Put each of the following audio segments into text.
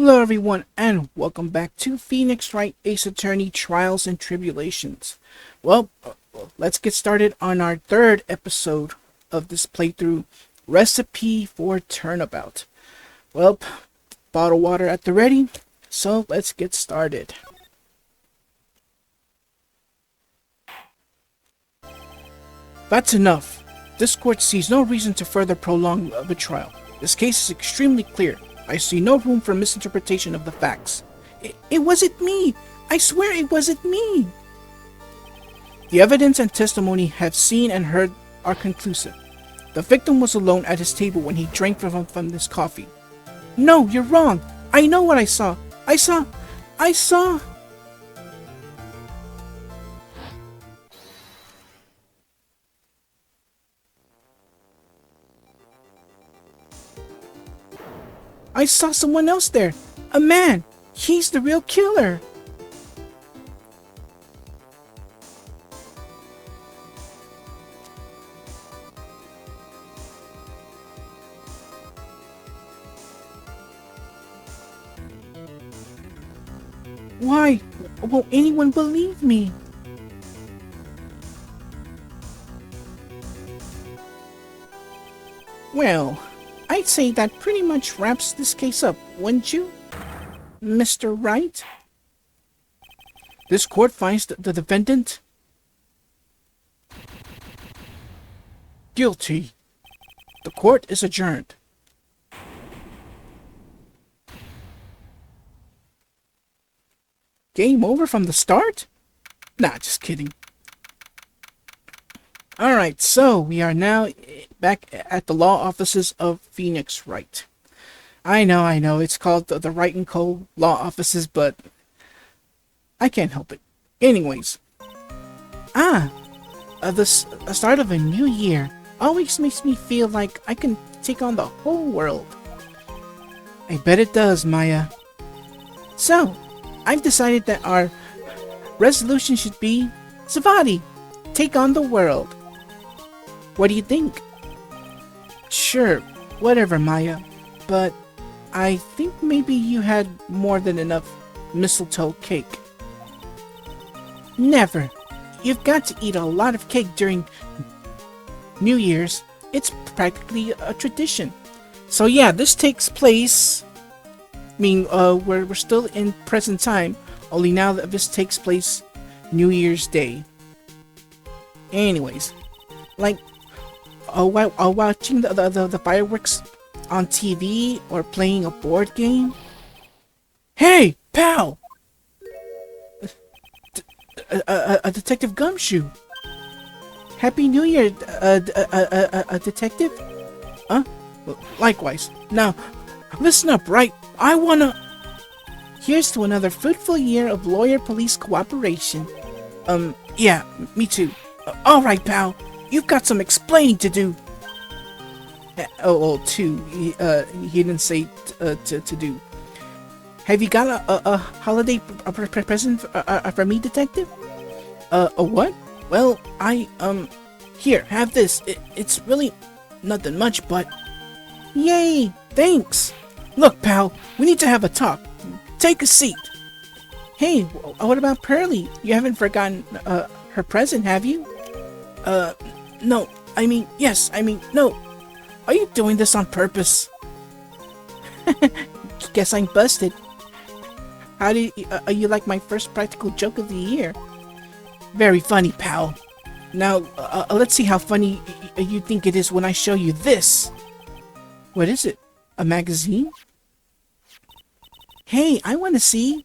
Hello everyone and welcome back to Phoenix Wright Ace Attorney Trials and Tribulations. Let's get started on our third episode of this playthrough, Recipe for Turnabout. Bottle water at the ready, so let's get started. That's enough. This court sees no reason to further prolong the trial. This case is extremely clear. I see no room for misinterpretation of the facts. It wasn't me! I swear it wasn't me! The evidence and testimony have seen and heard are conclusive. The victim was alone at his table when he drank from this coffee. No, you're wrong! I know what I saw! I saw... I saw someone else there! A man! He's the real killer! Why won't anyone believe me? Well, I'd say that pretty much wraps this case up, wouldn't you, Mr. Wright? This court finds the defendant guilty. The court is adjourned. Game over from the start? Nah, just kidding. Alright, so we are now back at the law offices of Phoenix Wright. I know, it's called the Wright & Co. Law Offices, but I can't help it. Anyways. The start of a new year always makes me feel like I can take on the whole world. I bet it does, Maya. So, I've decided that our resolution should be Savati, take on the world. What do you think? Sure, whatever, Maya. But I think maybe you had more than enough mistletoe cake. Never. You've got to eat a lot of cake during New Year's. It's practically a tradition. So yeah, this takes place... we're still in present time, only now that this takes place New Year's Day. Anyways, while watching the fireworks on TV or playing a board game. Hey, pal! A Detective Gumshoe. Happy New Year, Detective. Huh? Likewise. Now, listen up, right? I wanna... Here's to another fruitful year of lawyer-police cooperation. Yeah, me too. Alright, pal. You've got some explaining to do. Two. He didn't say to do. Have you got a holiday present for me, Detective? A what? Well, here, have this. It's really nothing much, but... Yay! Thanks! Look, pal, we need to have a talk. Take a seat. Hey, what about Pearlie? You haven't forgotten her present, have you? No. No. Are you doing this on purpose? Guess I'm busted. How do you like my first practical joke of the year? Very funny, pal. Now, let's see how funny you think it is when I show you this. What is it? A magazine? Hey, I want to see.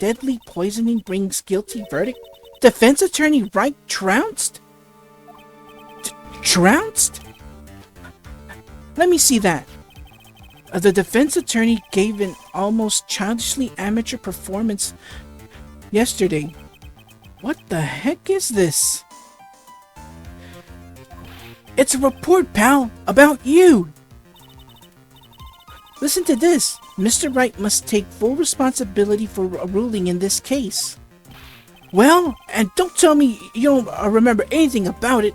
Deadly poisoning brings guilty verdict. Defense attorney Wright trounced? Trounced? Let me see that. The defense attorney gave an almost childishly amateur performance yesterday. What the heck is this? It's a report, pal, about you. Listen to this. Mr. Wright must take full responsibility for a ruling in this case. Well, and don't tell me you don't remember anything about it.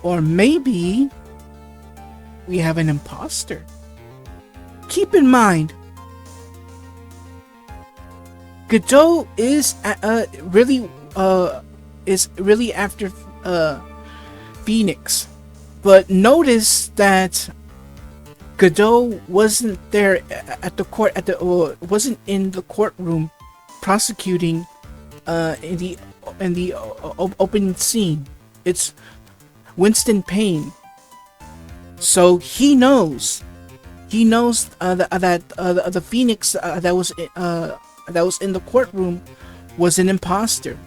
Or maybe we have an imposter. Keep in mind, Godot is really after Phoenix, but notice that Godot wasn't there at the court wasn't in the courtroom prosecuting in the opening scene. It's Winston Payne, so he knows that the Phoenix that was in the courtroom was an imposter.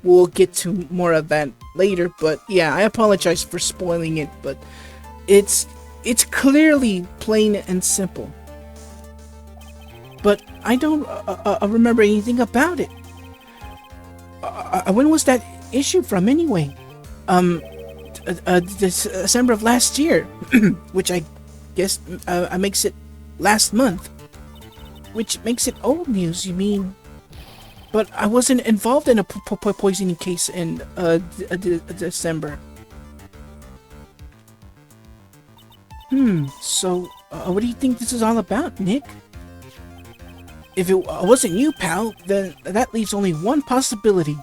We'll get to more of that later, but yeah, I apologize for spoiling it, but it's clearly plain and simple. But I don't remember anything about it. When was that issue from anyway? December of last year, which I guess makes it last month. Which makes it old news, you mean? But I wasn't involved in a poisoning case in December. So what do you think this is all about, Nick? If it wasn't you, pal, then that leaves only one possibility.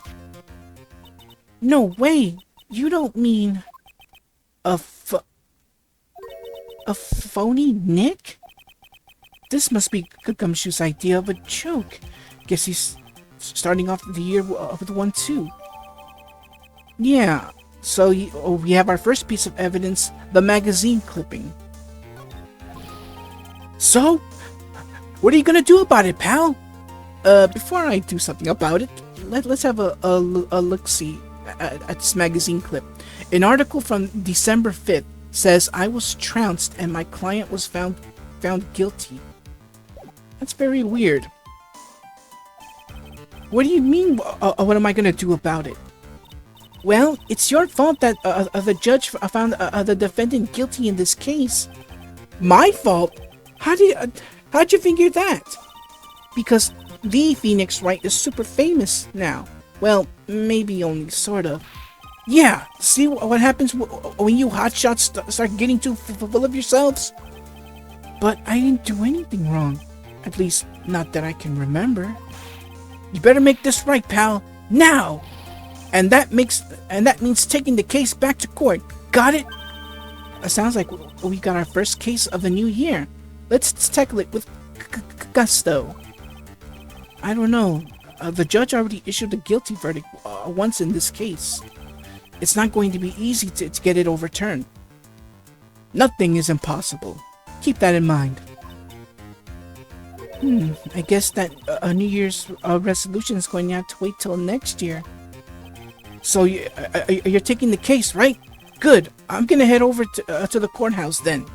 No way! You don't mean a phony Nick? This must be Gumshoe's idea of a joke. Guess he's starting off the year with one too. Yeah, so we have our first piece of evidence, the magazine clipping. So, what are you gonna do about it, pal? Before I do something about it, let's have a look-see at this magazine clip. An article from December 5th says I was trounced and my client was found guilty. That's very weird. What do you mean, what am I gonna do about it? Well, it's your fault that the judge found the defendant guilty in this case. My fault? How'd you figure that? Because the Phoenix Wright is super famous now. Well, maybe only sort of. Yeah, see what happens when you hotshots start getting too full of yourselves? But I didn't do anything wrong. At least, not that I can remember. You better make this right, pal. Now! And that means taking the case back to court. Got it? Sounds like we got our first case of the new year. Let's tackle it with gusto. I don't know. The judge already issued a guilty verdict once in this case. It's not going to be easy to get it overturned. Nothing is impossible. Keep that in mind. I guess that a New Year's resolution is going to have to wait till next year. So you're taking the case, right? Good. I'm gonna head over to the courthouse then.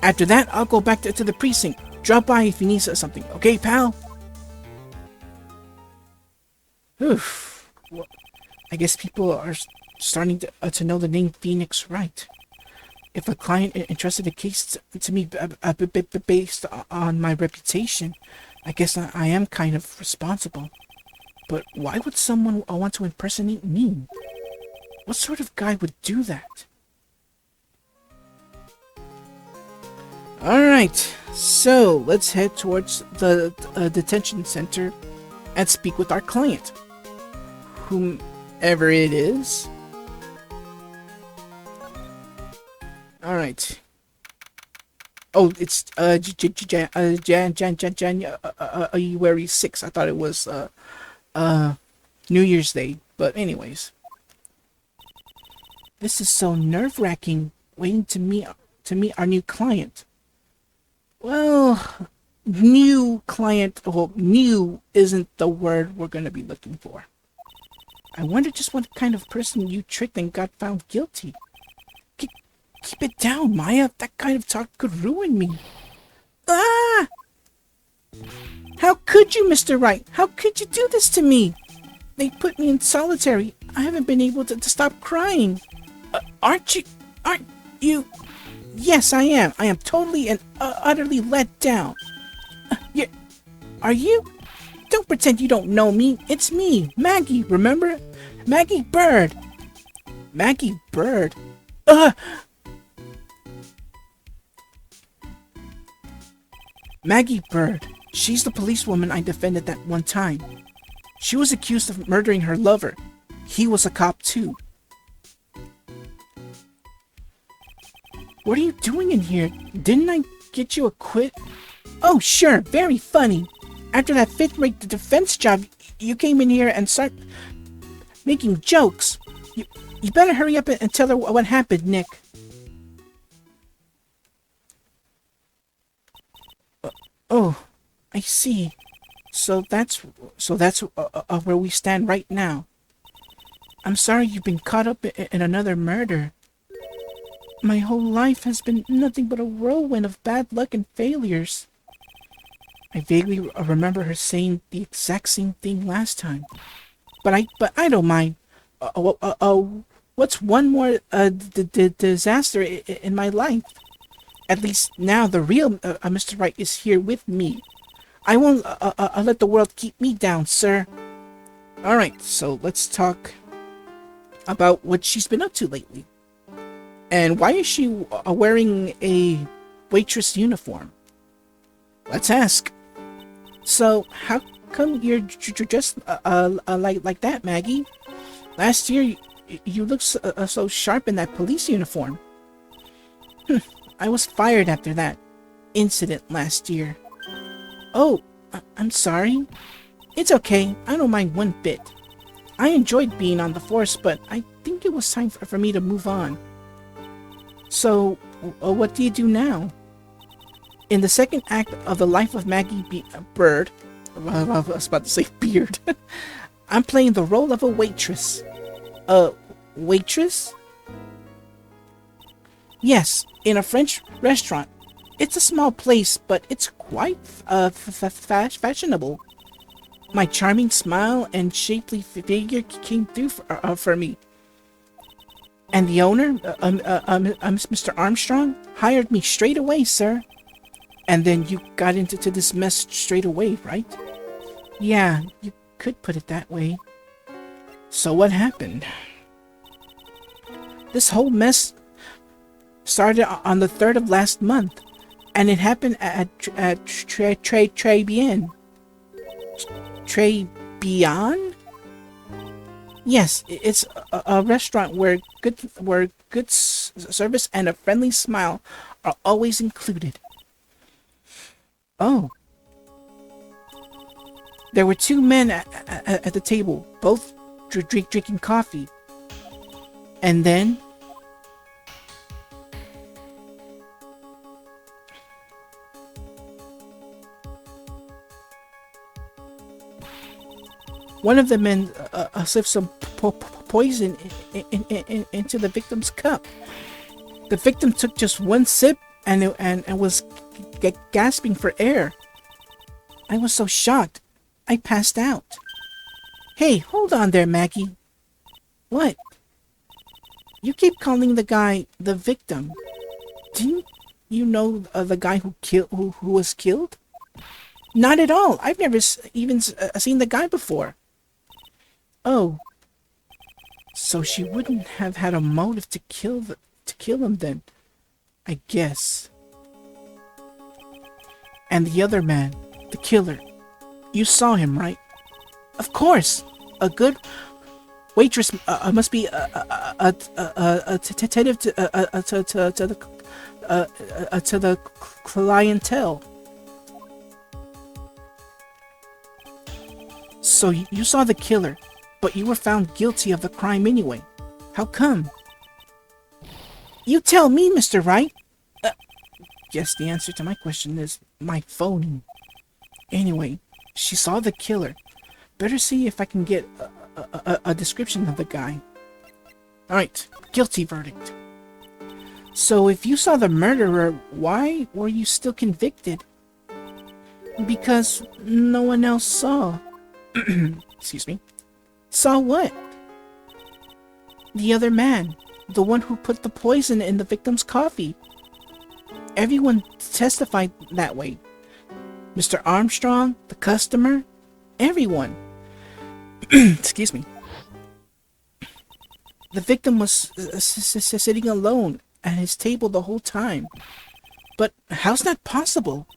After that, I'll go back to the precinct. Drop by if you need something. Okay, pal? Oof. Well, I guess people are starting to know the name Phoenix Wright. If a client entrusted a case to me based on my reputation, I guess I am kind of responsible. But why would someone want to impersonate me? What sort of guy would do that? Alright, so let's head towards the detention center and speak with our client. Whomever it is. Alright. Oh, it's January 6th. I thought it was New Year's Day, but anyways. This is so nerve-wracking, waiting to meet our new client. Well, new client, well, new isn't the word we're gonna be looking for. I wonder just what kind of person you tricked and got found guilty. Keep it down, Maya. That kind of talk could ruin me. Ah! How could you, Mr. Wright? How could you do this to me? They put me in solitary. I haven't been able to stop crying. Aren't you? Yes, I am. I am totally and utterly let down. Are you? Don't pretend you don't know me. It's me, Maggie, remember? Maggie Bird. Maggie Bird? Maggie Bird. She's the policewoman I defended that one time. She was accused of murdering her lover. He was a cop too. What are you doing in here? Didn't I get you a quit? Oh, sure, very funny. After that fifth-rate defense job, you came in here and started making jokes. You better hurry up and tell her what happened, Nick. Oh, I see. So that's where we stand right now. I'm sorry you've been caught up in another murder. My whole life has been nothing but a whirlwind of bad luck and failures. I vaguely remember her saying the exact same thing last time. But I don't mind. What's one more disaster in my life? At least now the real Mr. Right is here with me. I won't let the world keep me down, sir. Alright, so let's talk about what she's been up to lately. And why is she wearing a waitress uniform? Let's ask. So, how come you're dressed like that, Maggie? Last year, you looked so sharp in that police uniform. I was fired after that incident last year. Oh, I'm sorry. It's okay. I don't mind one bit. I enjoyed being on the force, but I think it was time for me to move on. So, what do you do now? In the second act of The Life of Maggie Bird, I was about to say Beard, I'm playing the role of a waitress. A waitress? Yes, in a French restaurant. It's a small place, but it's quite fashionable. My charming smile and shapely figure came through for me. And the owner, Mr. Armstrong, hired me straight away, sir. And then you got into this mess straight away, right? Yeah, you could put it that way. So what happened? This whole mess started on the 3rd of last month, and it happened at Tribien. Tribien? Yes, it's a restaurant where good service and a friendly smile are always included. Oh. There were 2 men at the table, both drinking coffee. And then... one of the men slipped some poison into the victim's cup. The victim took just one sip and was gasping for air. I was so shocked, I passed out. Hey, hold on there, Maggie. What? You keep calling the guy the victim. Didn't you know the guy who was killed? Not at all. I've never even seen the guy before. Oh, so she wouldn't have had a motive to kill him then, I guess. And the other man, the killer, you saw him, right? Of course. A good waitress must be attentive to the clientele. So you saw the killer, but you were found guilty of the crime anyway. How come? You tell me, Mr. Wright. Guess the answer to my question is my phone. Anyway, she saw the killer. Better see if I can get a description of the guy. Alright, guilty verdict. So if you saw the murderer, why were you still convicted? Because no one else saw. Excuse me. Saw what? The other man. The one who put the poison in the victim's coffee. Everyone testified that way. Mr. Armstrong, the customer, everyone. Excuse me. The victim was sitting alone at his table the whole time. But how's that possible?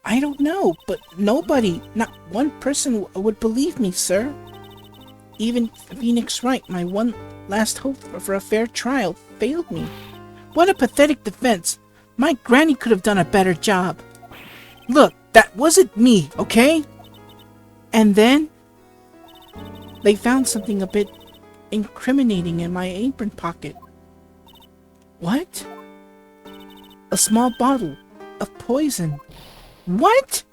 I don't know, but nobody, not one person would believe me, sir. Even Phoenix Wright, my one last hope for a fair trial, failed me. What a pathetic defense. My granny could have done a better job. Look, that wasn't me, okay? And then they found something a bit incriminating in my apron pocket. What? A small bottle of poison. What?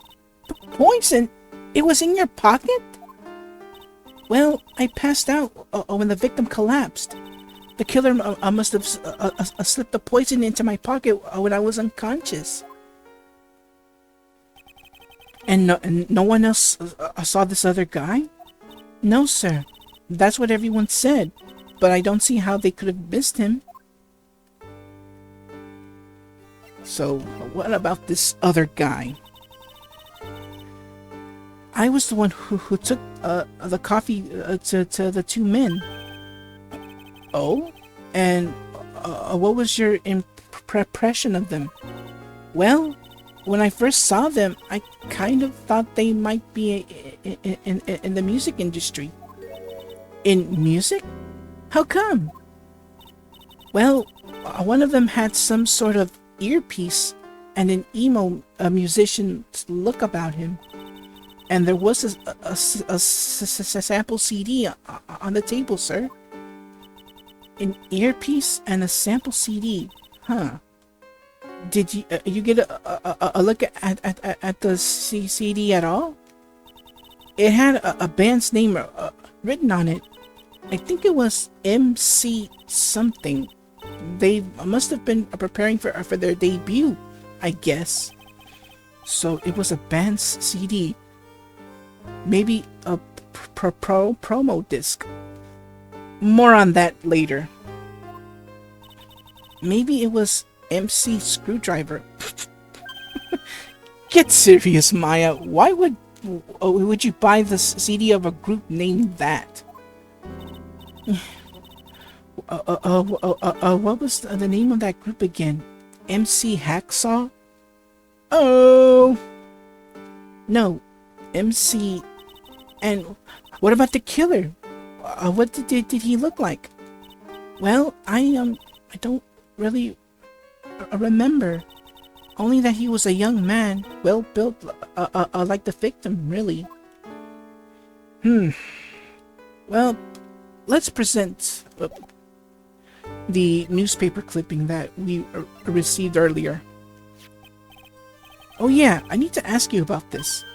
Poison? It was in your pocket? Well, I passed out when the victim collapsed. The killer must have slipped the poison into my pocket when I was unconscious. And no one else saw this other guy? No, sir. That's what everyone said. But I don't see how they could have missed him. So, what about this other guy? I was the one who took the coffee to the two men. Oh? And what was your impression of them? Well, when I first saw them, I kind of thought they might be in the music industry. In music? How come? Well, one of them had some sort of earpiece and an emo musician's look about him. And there was a sample CD on the table, sir. An earpiece and a sample CD. Huh. Did you get a look at the CD at all? It had a band's name written on it. I think it was MC something. They must have been preparing for their debut, I guess. So it was a band's CD. Maybe a promo disc. More on that later. Maybe it was MC Screwdriver. Get serious, Maya. Why would you buy the CD of a group named that? What was the name of that group again? MC Hacksaw? Oh! No, MC... And what about the killer? What did he look like? Well, I don't really remember. Only that he was a young man, well built, like the victim, really. Well, let's present the newspaper clipping that we received earlier. Oh yeah, I need to ask you about this.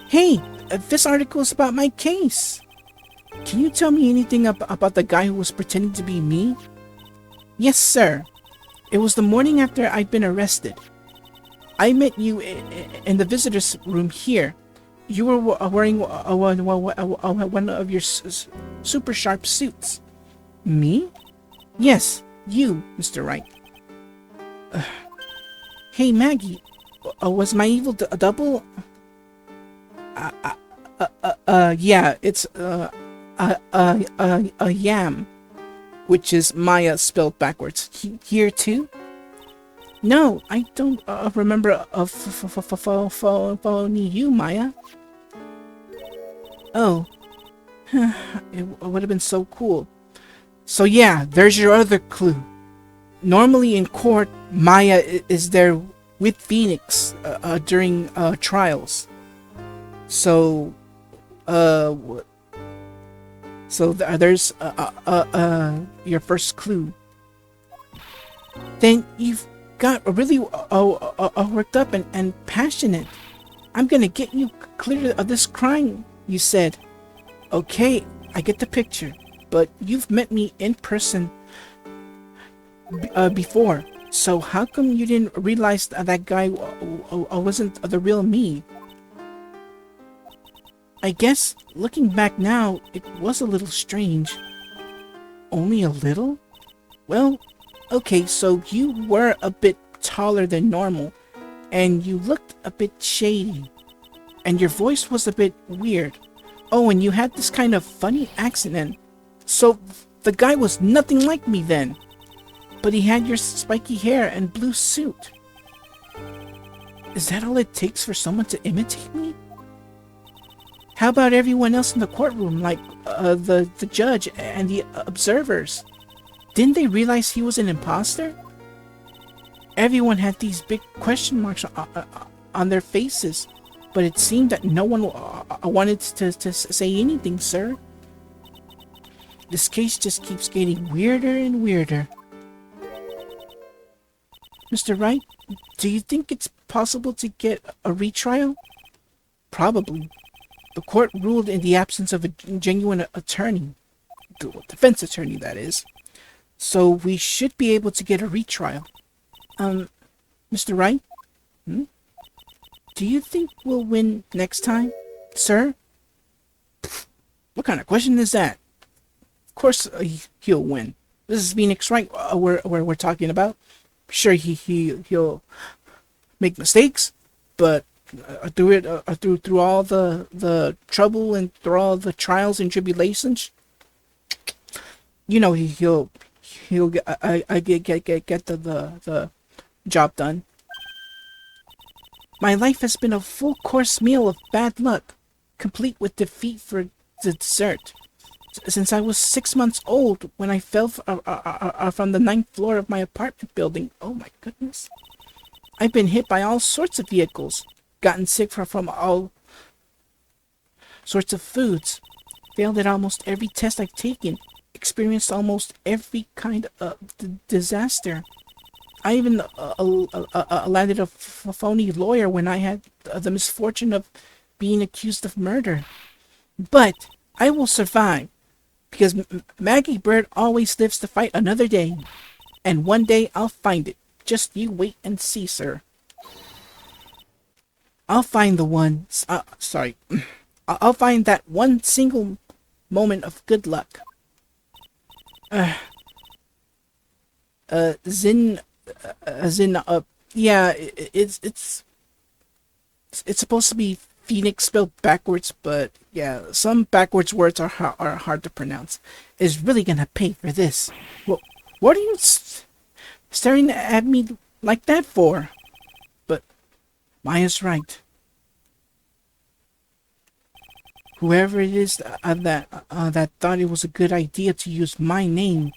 Hey, this article is about my case. Can you tell me anything about the guy who was pretending to be me? Yes, sir. It was the morning after I'd been arrested. I met you in the visitor's room here. You were wearing one of your super sharp suits. Me? Yes, you, Mr. Wright. Hey, Maggie. Was my evil double... yeah, it's a yam, which is Maya spelled backwards. Here too? No, I don't remember following you, Maya. Oh, it would have been so cool. So yeah, there's your other clue. Normally in court, Maya is there with Phoenix during trials. So, there's your first clue. Then you've got really worked up and passionate. I'm gonna get you clear of this crime, you said. Okay, I get the picture, but you've met me in person before. So how come you didn't realize that guy wasn't the real me? I guess, looking back now, it was a little strange. Only a little? Well, okay, so you were a bit taller than normal, and you looked a bit shady, and your voice was a bit weird. Oh, and you had this kind of funny accent, so the guy was nothing like me then. But he had your spiky hair and blue suit. Is that all it takes for someone to imitate me? How about everyone else in the courtroom, like the judge and the observers? Didn't they realize he was an imposter? Everyone had these big question marks on their faces, but it seemed that no one wanted to say anything, sir. This case just keeps getting weirder and weirder. Mr. Wright, do you think it's possible to get a retrial? Probably. The court ruled in the absence of a genuine attorney. Defense attorney, that is. So we should be able to get a retrial. Mr. Wright? Do you think we'll win next time, sir? What kind of question is that? Of course he'll win. This is Phoenix Wright we're talking about. Sure, he'll make mistakes, but through all the trouble and through all the trials and tribulations, you know he'll get the job done. My life has been a full course meal of bad luck, complete with defeat for the dessert. Since I was 6 months old when I fell from the 9th floor of my apartment building. Oh my goodness. I've been hit by all sorts of vehicles, gotten sick from all sorts of foods, failed at almost every test I've taken, experienced almost every kind of disaster. I even landed a phony lawyer when I had the misfortune of being accused of murder. But I will survive, because Maggie Bird always lives to fight another day. And one day I'll find it. Just you wait and see, sir. I'll find the one... I'll find that one single moment of good luck. Yeah, it's supposed to be Phoenix spelled backwards, but yeah, some backwards words are hard to pronounce. Is really gonna pay for this. Well, what are you staring at me like that for? But Maya's right. Whoever it is that thought it was a good idea to use my name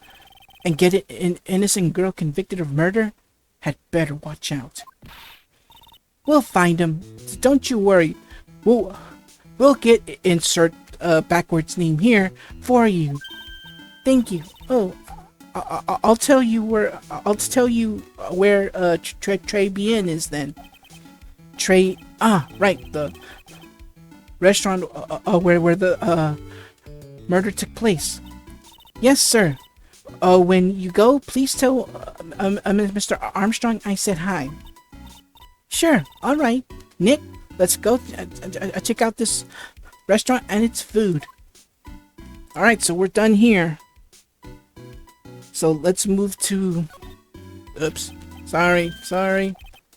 and get an innocent girl convicted of murder had better watch out. We'll find him. Don't you worry. We'll get insert backwards name here for you. Thank you. Oh, I'll tell you where Tribulations is then. Right, the restaurant where the murder took place. Yes, sir. When you go, please tell Mr. Armstrong I said hi. Sure. All right, Nick. Let's go check out this restaurant and its food. All right, so we're done here. So let's move to... Oops. Sorry.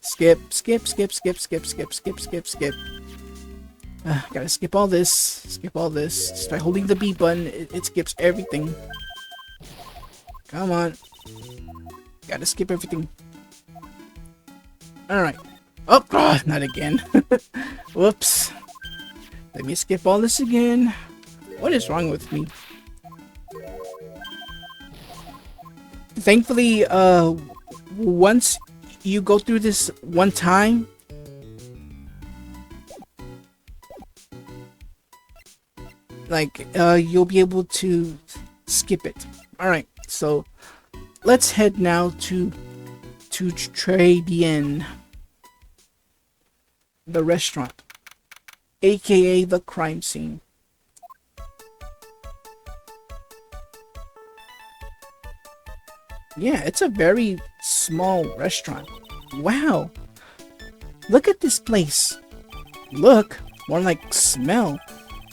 Skip. Gotta skip all this. Just by holding the B button, it skips everything. Come on. Gotta skip everything. Alright. Oh, not again. Whoops. Let me skip all this again. What is wrong with me? Thankfully, once you go through this one time, like, you'll be able to skip it. Alright, so let's head now to Tribulations, the restaurant, aka the crime scene. Yeah, it's a very small restaurant. Wow, look at this place. Look, more like smell.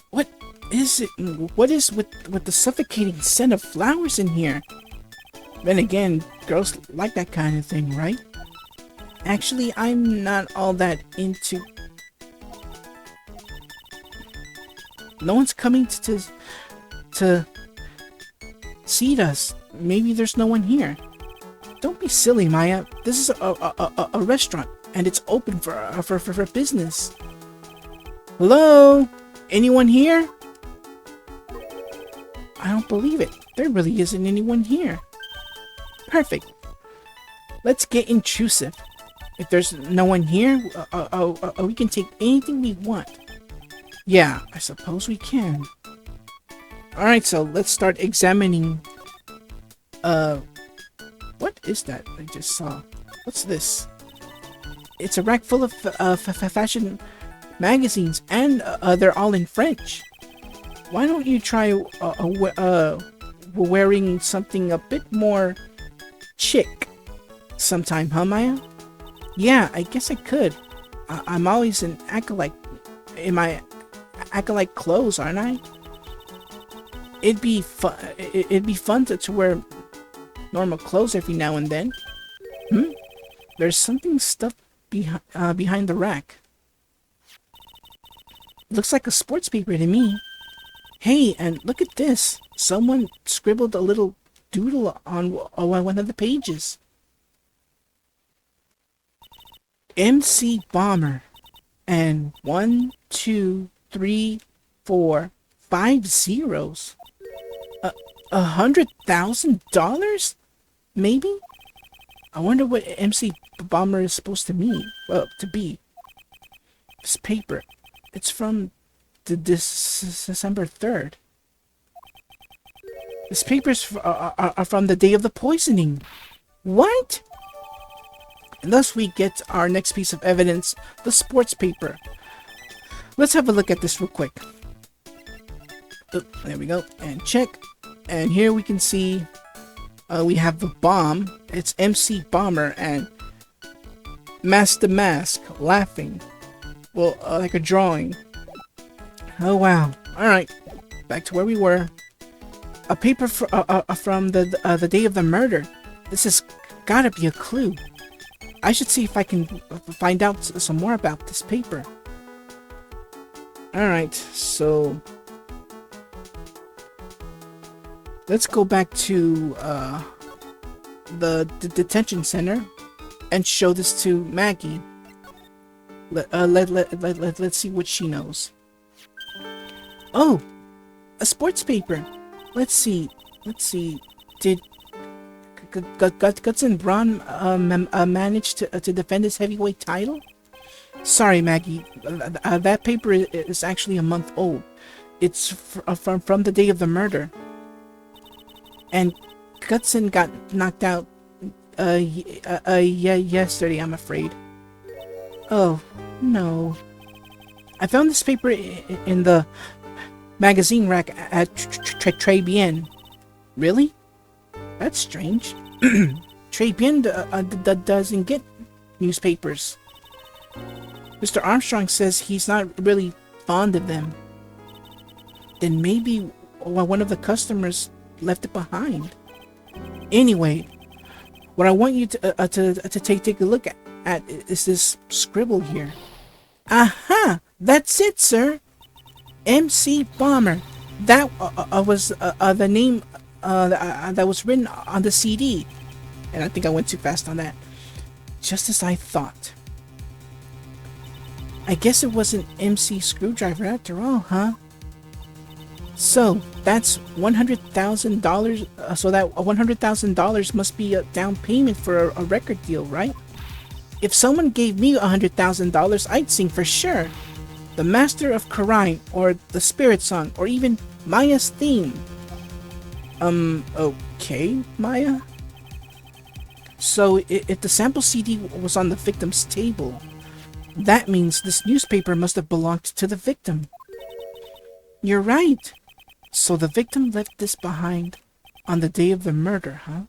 What is it? What is with the suffocating scent of flowers in here? Then again, girls like that kind of thing, right? Actually, I'm not all that into... No one's coming to seat us. Maybe there's no one here. Don't be silly, Maya. This is a restaurant. and it's open for business. Hello? Anyone here? I don't believe it. There really isn't anyone here. Perfect. Let's get intrusive. If there's no one here, we can take anything we want. Yeah, I suppose we can. Alright, so let's start examining. What is that I just saw? What's this? It's a rack full of fashion magazines, and they're all in French. Why don't you try wearing something a bit more chic sometime, huh, Maya? Yeah, I guess I could. I'm always in acolyte. In my acolyte clothes, aren't I? It'd be fun. It'd be fun to wear normal clothes every now and then. There's something stuffed behind the rack. Looks like a sports paper to me. Hey, and look at this. Someone scribbled a little doodle on one of the pages. MC Bomber. And 1, 2, 3, 4, 5 zeros. $100,000? Maybe? I wonder what MC Bomber is supposed to mean. Well, to be. This paper. It's from December 3rd. This paper's are from the day of the poisoning. What? And thus we get our next piece of evidence, the sports paper. Let's have a look at this real quick. There we go. And check. And here we can see we have the bomb. It's MC Bomber and Master Mask laughing. Well, like a drawing. Oh wow. Alright. Back to where we were. A paper from the day of the murder. This has gotta be a clue. I should see if I can find out some more about this paper. Alright, so let's go back to the detention center and show this to Maggie. Let's see what she knows. Oh, a sports paper. Let's see. Did Guts and Braun manage to defend his heavyweight title? Sorry, Maggie. That paper is actually a month old. It's from the day of the murder. And Gutson got knocked out yesterday, I'm afraid. Oh, no. I found this paper in the magazine rack at Tribulations. Really? That's strange. Tribulations doesn't get newspapers. Mr. Armstrong says he's not really fond of them. Then maybe one of the customers left it behind. Anyway, what I want you to take a look at is this scribble here. Aha! That's it, sir. MC Bomber. That was the name that was written on the CD. And I think I went too fast on that. Just as I thought. I guess it was an MC Screwdriver after all, huh? So, that's $100,000. So that $100,000 must be a down payment for a record deal, right? If someone gave me $100,000, I'd sing for sure. The Master of Karine, or the Spirit Song, or even Maya's theme. Okay, Maya? So, if the sample CD was on the victim's table, that means this newspaper must have belonged to the victim. You're right. So the victim left this behind on the day of the murder, huh?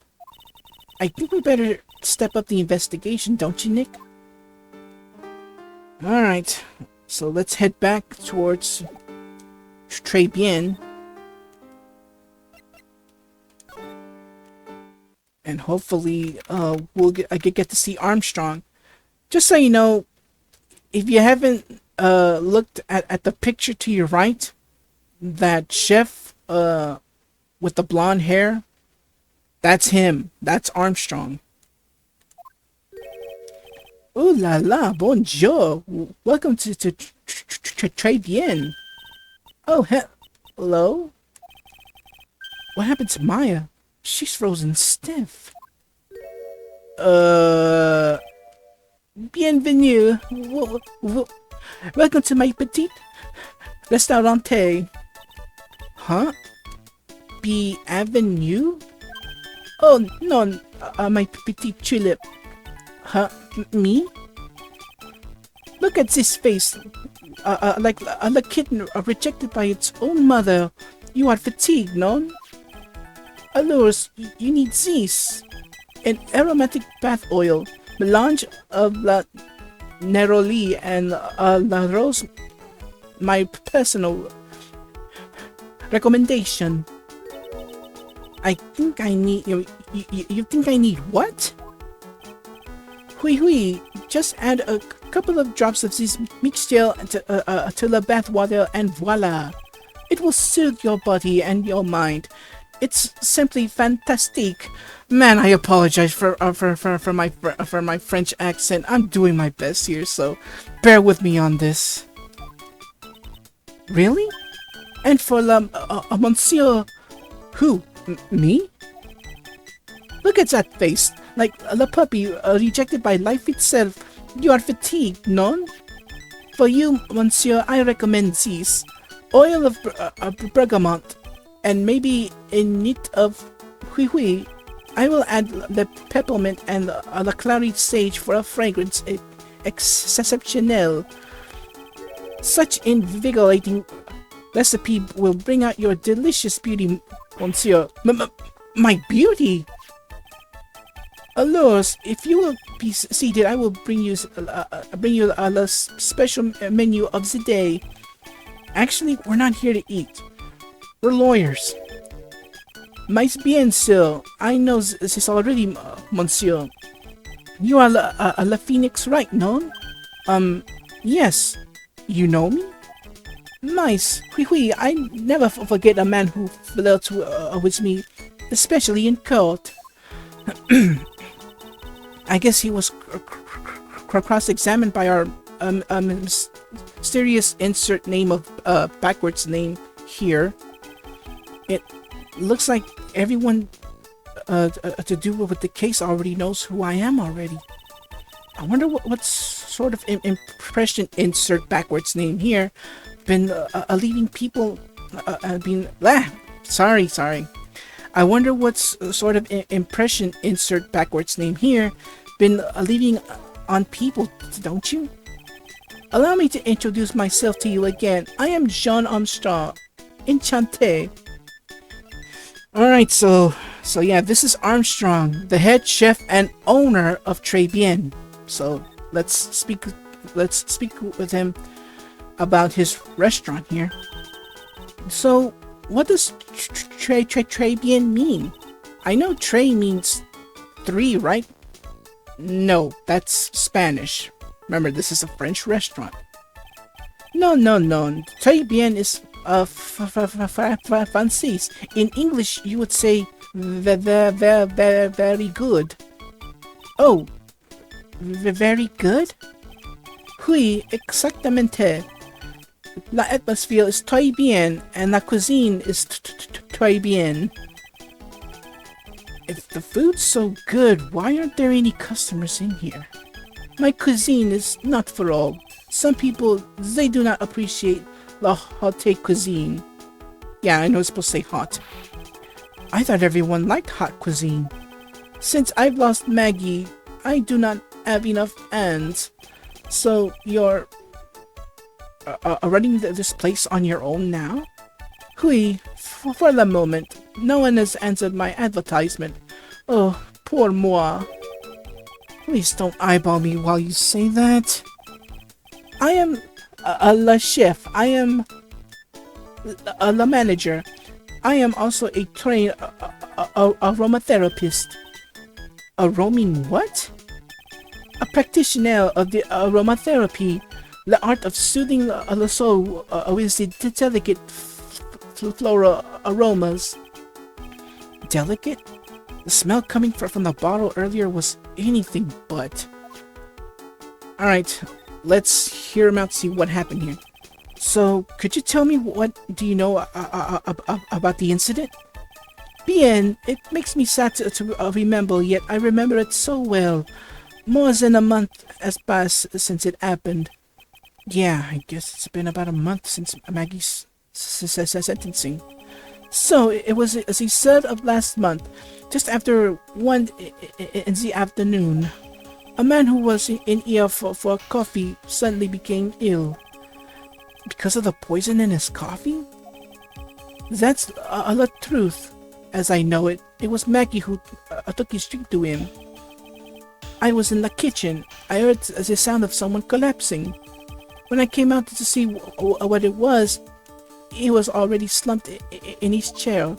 I think we better step up the investigation, don't you, Nick? Alright, so let's head back towards Tribulations. And hopefully we'll get to see Armstrong. Just so you know, if you haven't looked at the picture to your right, that chef with the blonde hair, that's him. That's Armstrong. Ooh la la, bonjour. Welcome to Tribulations. Oh, hello. What happened to Maya? She's frozen stiff. Uh, bienvenue. Welcome to my petite restaurant. Huh? Avenue? Oh, no, my petite tulip. Huh? Me? Look at this face. Like a kitten rejected by its own mother. You are fatigued, no? Allures, you need this. An aromatic bath oil. Melange of la neroli and la rose. My personal recommendation. I think I need... You think I need what? Hui, just add a couple of drops of this mixture to the bath water and voila. It will soothe your body and your mind. It's simply fantastic. Man, I apologize for my French accent. I'm doing my best here, so bear with me on this. Really? And for Monsieur... Who? Me? Look at that face. Like the puppy rejected by life itself. You are fatigued, no? For you, Monsieur, I recommend this. Oil of bergamot. And maybe a nit of hui. I will add the peppermint and the clary sage for a fragrance exceptional. Such invigorating recipe will bring out your delicious beauty, Monsieur. My beauty? Allures, if you will be seated, I will bring you a special menu of the day. Actually, we're not here to eat. We're lawyers. Mais bien, sir. I know this already, monsieur. You are la Phoenix, right, no? Yes. You know me? Nice. Hui, I never forget a man who flirts with me, especially in court. I guess he was cross-examined by our mysterious insert name of backwards name here. It looks like everyone to do with the case already knows who I am already. I wonder what sort of impression insert backwards name here been leaving people sorry. I wonder what sort of impression insert backwards name here been leaving on people, don't you? Allow me to introduce myself to you again. I am Jean Armstrong. Enchanté. Alright, so yeah, this is Armstrong, the head chef and owner of Tribulations. So let's speak with him about his restaurant here. So what does Tribulations mean? I know Tre means 3, right? No, that's Spanish. Remember, this is a French restaurant. No. Tribulations is Francis. In English, you would say very good. Oh, very good? Oui, exactamente. La atmosphere is très bien, and la cuisine is très bien. If the food's so good, why aren't there any customers in here? My cuisine is not for all. Some people, they do not appreciate la haute cuisine. Yeah, I know it's supposed to say hot. I thought everyone liked hot cuisine. Since I've lost Maggie, I do not have enough hands. So you're running this place on your own now? Oui, for the moment. No one has answered my advertisement. Oh, poor moi. Please don't eyeball me while you say that. I am la chef. I am la manager. I am also a trained aromatherapist. A roaming what? A practitioner of the aromatherapy, the art of soothing the soul with the delicate floral aromas. Delicate? The smell coming from the bottle earlier was anything but. Alright, let's hear him out, see what happened here. So, could you tell me what do you know about the incident? Bien, it makes me sad to remember, yet I remember it so well. More than a month has passed since it happened. Yeah, I guess it's been about a month since Maggie's sentencing. So, it was the 3rd of last month, just after 1 in the afternoon. A man who was in here for coffee suddenly became ill. Because of the poison in his coffee? That's the truth. As I know it, it was Maggie who took his drink to him. I was in the kitchen. I heard the sound of someone collapsing. When I came out to see what it was, he was already slumped in his chair.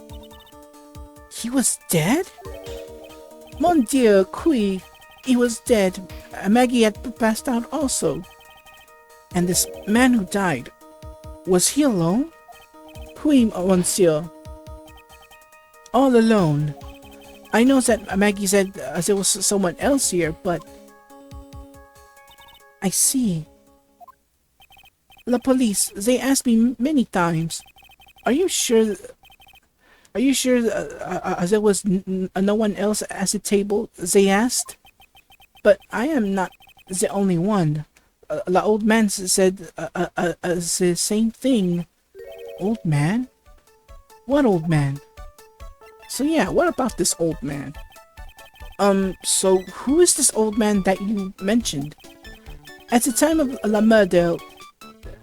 He was dead? Mon Dieu, oui, he was dead. Maggie had passed out also. And this man who died, was he alone? Oui, monsieur. All alone. I know that Maggie said there was someone else here, but... I see. The police, they asked me many times. Are you sure there was no one else at the table? They asked. But I am not the only one. The old man said the same thing. Old man? What old man? So yeah, what about this old man? So who is this old man that you mentioned? At the time of la murder,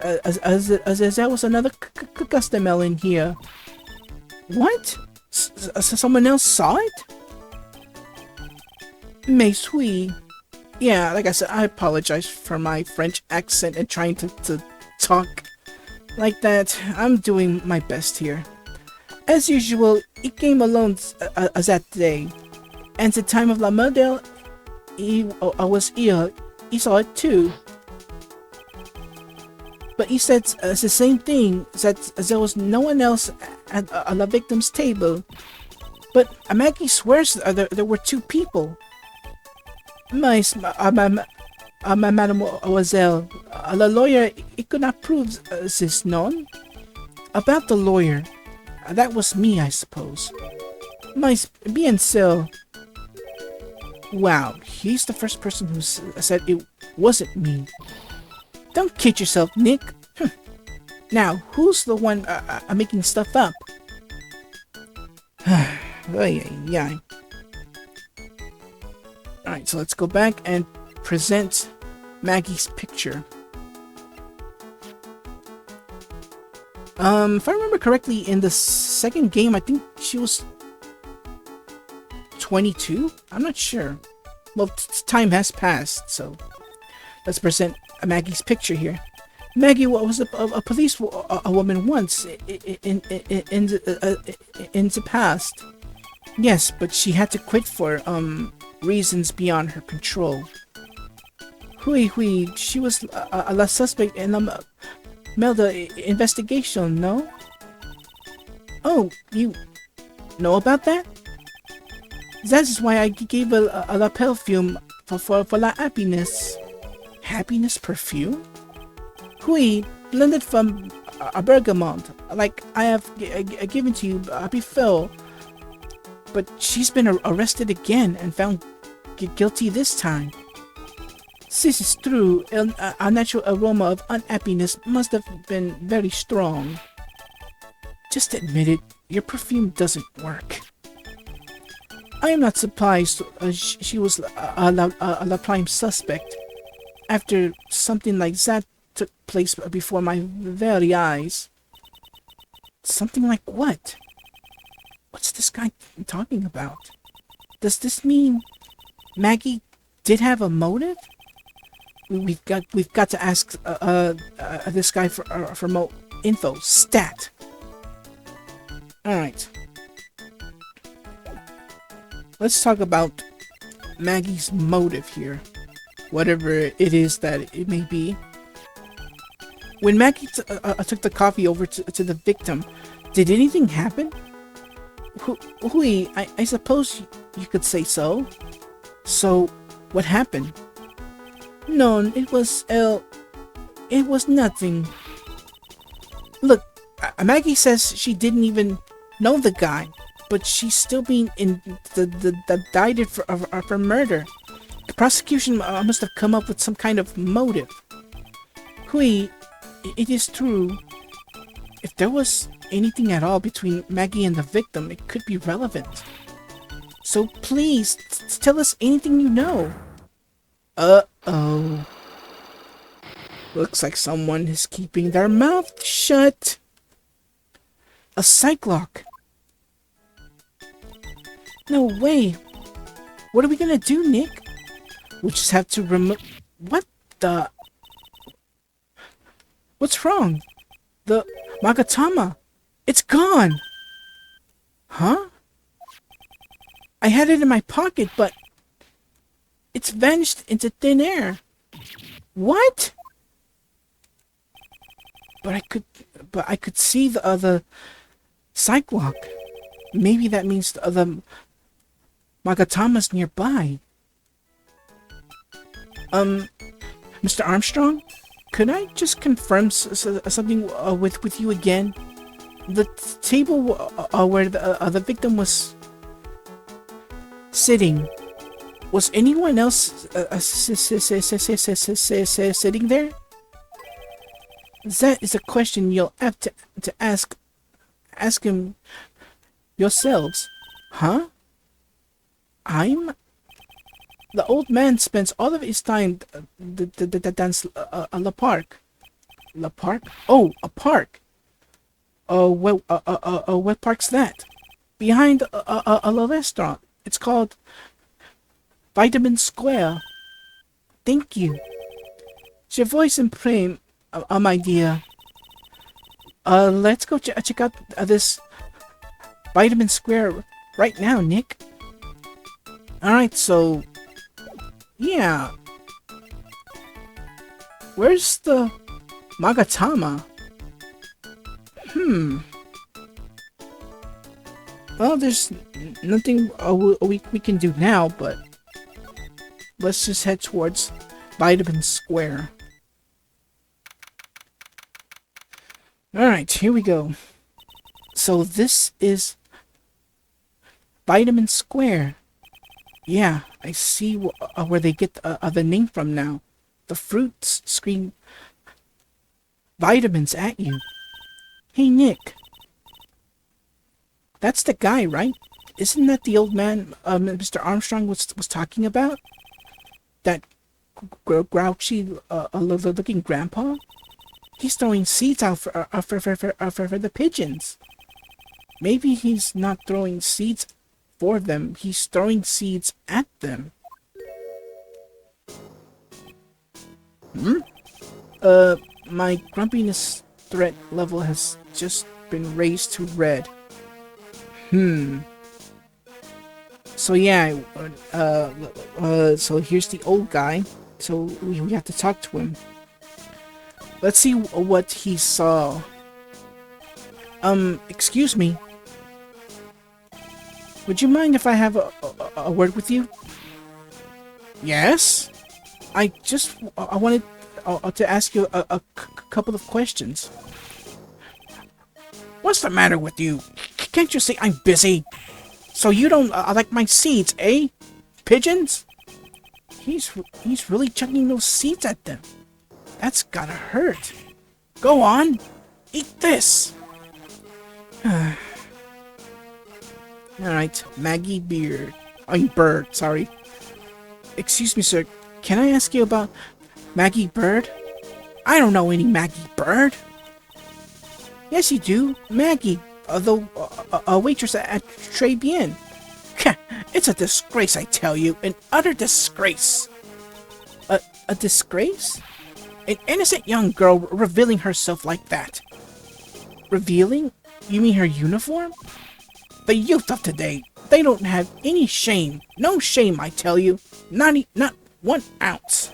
as there was another customer in here. What? Someone else saw it? Mais oui. Yeah, like I said, I apologize for my French accent and trying to talk like that. I'm doing my best here. As usual, he came alone that day. And the time of la murder, I was ill. He saw it too. But he said the same thing, that there was no one else at the victim's table. But Maggie swears there were 2 people. Mademoiselle, the lawyer, he could not prove this, non? About the lawyer, that was me, I suppose. Bien so. Wow, he's the first person who said it wasn't me. Don't kid yourself, Nick. Now, who's the one making stuff up? Yeah. Alright, so let's go back and present Maggie's picture. If I remember correctly, in the second game, I think she was 22? I'm not sure. Well, time has passed, so let's present Maggie's picture here. Maggie was a police woman once in the past. Yes, but she had to quit for reasons beyond her control. She was a suspect in the murder investigation, no? Oh, you know about that? That is why I gave a perfume for la happiness. Happiness perfume? Blended from a bergamot, like I have given to you before. But she's been arrested again and found guilty this time. This is true. A natural aroma of unhappiness must have been very strong. Just admit it, your perfume doesn't work. I am not surprised she was a prime suspect. After something like that took place before my very eyes. Something like what? What's this guy talking about? Does this mean Maggie did have a motive? We've got to ask this guy for more info. Stat. All right. Let's talk about Maggie's motive here, whatever it is that it may be. When Maggie took the coffee over to the victim, did anything happen? I suppose you could say so. So, what happened? No, it was nothing. Look, Maggie says she didn't even know the guy, but she's still being indicted for murder. The prosecution must have come up with some kind of motive. Hui, it is true. If there was anything at all between Maggie and the victim, it could be relevant. So please, tell us anything you know. Uh-oh. Looks like someone is keeping their mouth shut. A Cyclock. No way. What are we gonna do, Nick? We'll just have to remove... What the... What's wrong? The Magatama. It's gone. Huh? I had it in my pocket, but... It's vanished into thin air. What? But I could see the other Cyclock. Maybe that means the other Magatama's nearby. Mr. Armstrong? Could I just confirm something with you again? The table where the victim was sitting, was anyone else sitting there? That is a question you'll have to ask him yourselves. Huh? The old man spends all of his time dance la park. La park? Oh, a park. What park's that? Behind a restaurant. It's called Vitamin Square. Thank you. Je vois un prime, my dear. Let's go check out this Vitamin Square right now, Nick. Alright, so... Yeah. Where's the Magatama? Well, there's nothing we can do now, but let's just head towards Vitamin Square. Alright, here we go. So this is Vitamin Square. Yeah, I see where they get the name from now. The fruits scream vitamins at you. Hey, Nick. That's the guy, right? Isn't that the old man Mr. Armstrong was talking about? That grouchy looking grandpa? He's throwing seeds out for the pigeons. Maybe he's not throwing seeds for them, he's throwing seeds at them. My grumpiness threat level has just been raised to red. So yeah, so here's the old guy. So we have to talk to him. Let's see what he saw. Excuse me. Would you mind if I have a word with you? Yes? I wanted to ask you a couple of questions. What's the matter with you? Can't you see I'm busy? So you don't like my seeds, eh? Pigeons? He's really chucking those seeds at them. That's gotta hurt. Go on. Eat this. Alright, Maggie Bird, sorry. Excuse me, sir. Can I ask you about Maggie Bird? I don't know any Maggie Bird. Yes, you do. Maggie, a waitress at Tribulations. It's a disgrace, I tell you. An utter disgrace. A disgrace? An innocent young girl revealing herself like that. Revealing? You mean her uniform? The youth of today, they don't have any shame. No shame, I tell you. Not 1 ounce.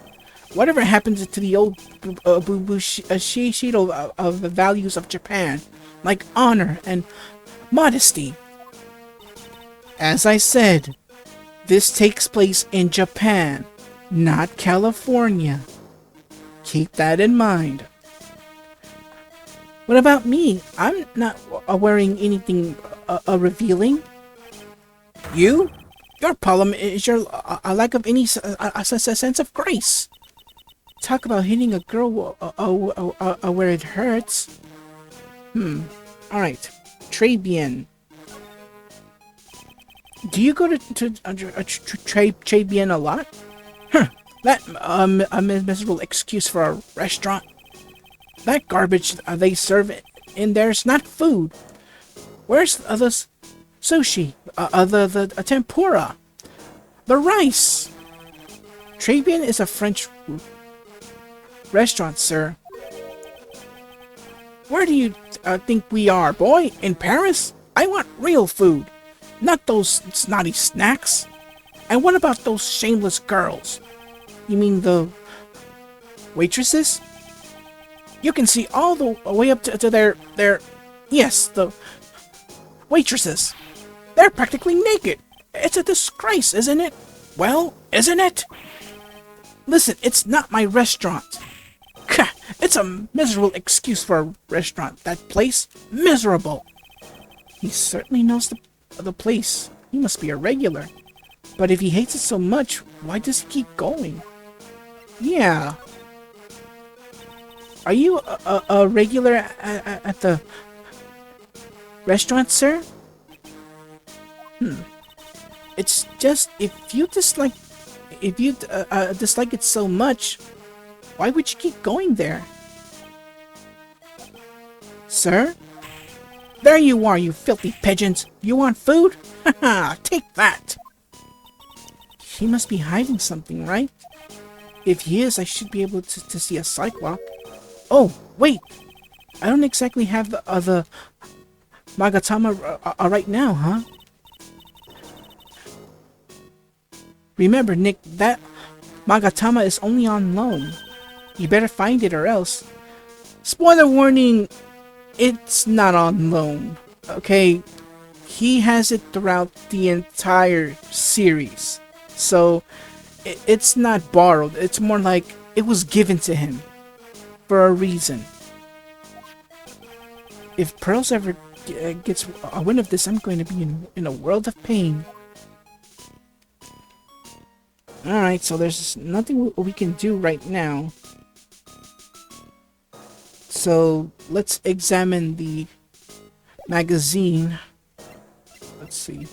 Whatever happens to the old Bushido of the values of Japan, like honor and modesty? As I said, this takes place in Japan. Not California. Keep that in mind. What about me? I'm not wearing anything revealing. You? Your problem is your lack of any sense of grace. Talk about hitting a girl where it hurts. Alright. Très bien. Do you go to Très bien a lot? Huh. That a miserable excuse for a restaurant. That garbage they serve in there's not food. Where's the sushi? The tempura? The rice? Très bien is a French restaurant, sir. Where do you think we are, boy? In Paris? I want real food, not those snotty snacks. And what about those shameless girls? You mean the waitresses? You can see all the way up to their... Yes, the waitresses. They're practically naked. It's a disgrace, isn't it? Well, isn't it? Listen, it's not my restaurant. It's a miserable excuse for a restaurant. That place, miserable. He certainly knows the place. He must be a regular. But if he hates it so much, why does he keep going? Yeah. Are you a regular at the restaurant, sir? It's just, if you dislike it so much, why would you keep going there? Sir? There you are, you filthy pigeons! You want food? Haha, take that! He must be hiding something, right? If he is, I should be able to see a sidewalk. Oh, wait! I don't exactly have the Magatama right now, huh? Remember, Nick, that Magatama is only on loan. You better find it or else. Spoiler warning, it's not on loan, okay? He has it throughout the entire series. So, it's not borrowed. It's more like it was given to him for a reason. If Pearls ever gets a wind of this, I'm going to be in a world of pain. Alright, so there's nothing we can do right now. So, let's examine the magazine. Let's see.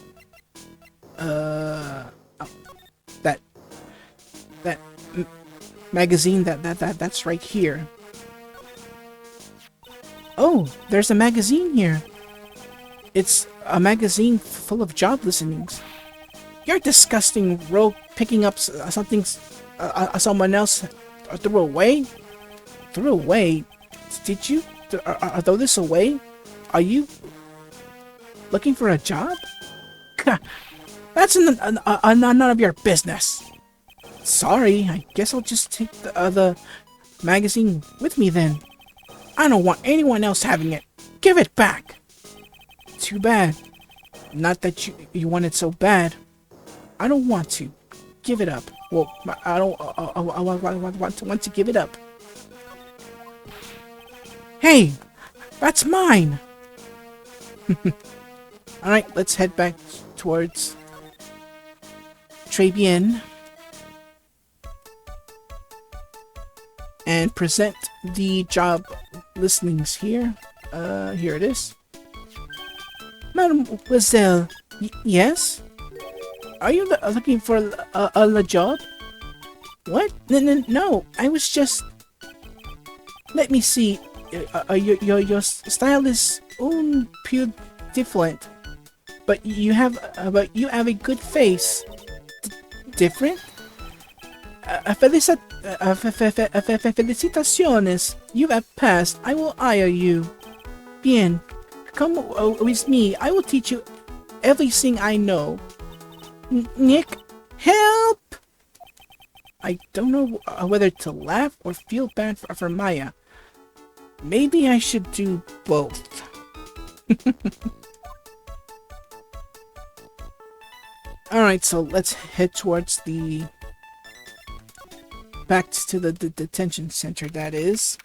That magazine that's right here. Oh, there's a magazine here. It's a magazine full of job listings. You're disgusting rogue, picking up something someone else threw away. Threw away? Did you throw this away? Are you looking for a job? That's none of your business. Sorry, I guess I'll just take the magazine with me then. I don't want anyone else having it. Give it back. Too bad. Not that you want it so bad. I don't want to. Give it up. Well, I don't. I want to give it up. Hey, that's mine. All right, let's head back towards Très bien and present the job listings here. Here it is. Mademoiselle, yes? Are you looking for a job? What? No, I was just... Let me see. Your style is different, but you have a good face. Different? Felicitaciones. You have passed. I will hire you. Bien. Come with me. I will teach you everything I know. Nick, help! I don't know whether to laugh or feel bad for Maya. Maybe I should do both. Alright, so let's head towards the Back to the detention center, that is.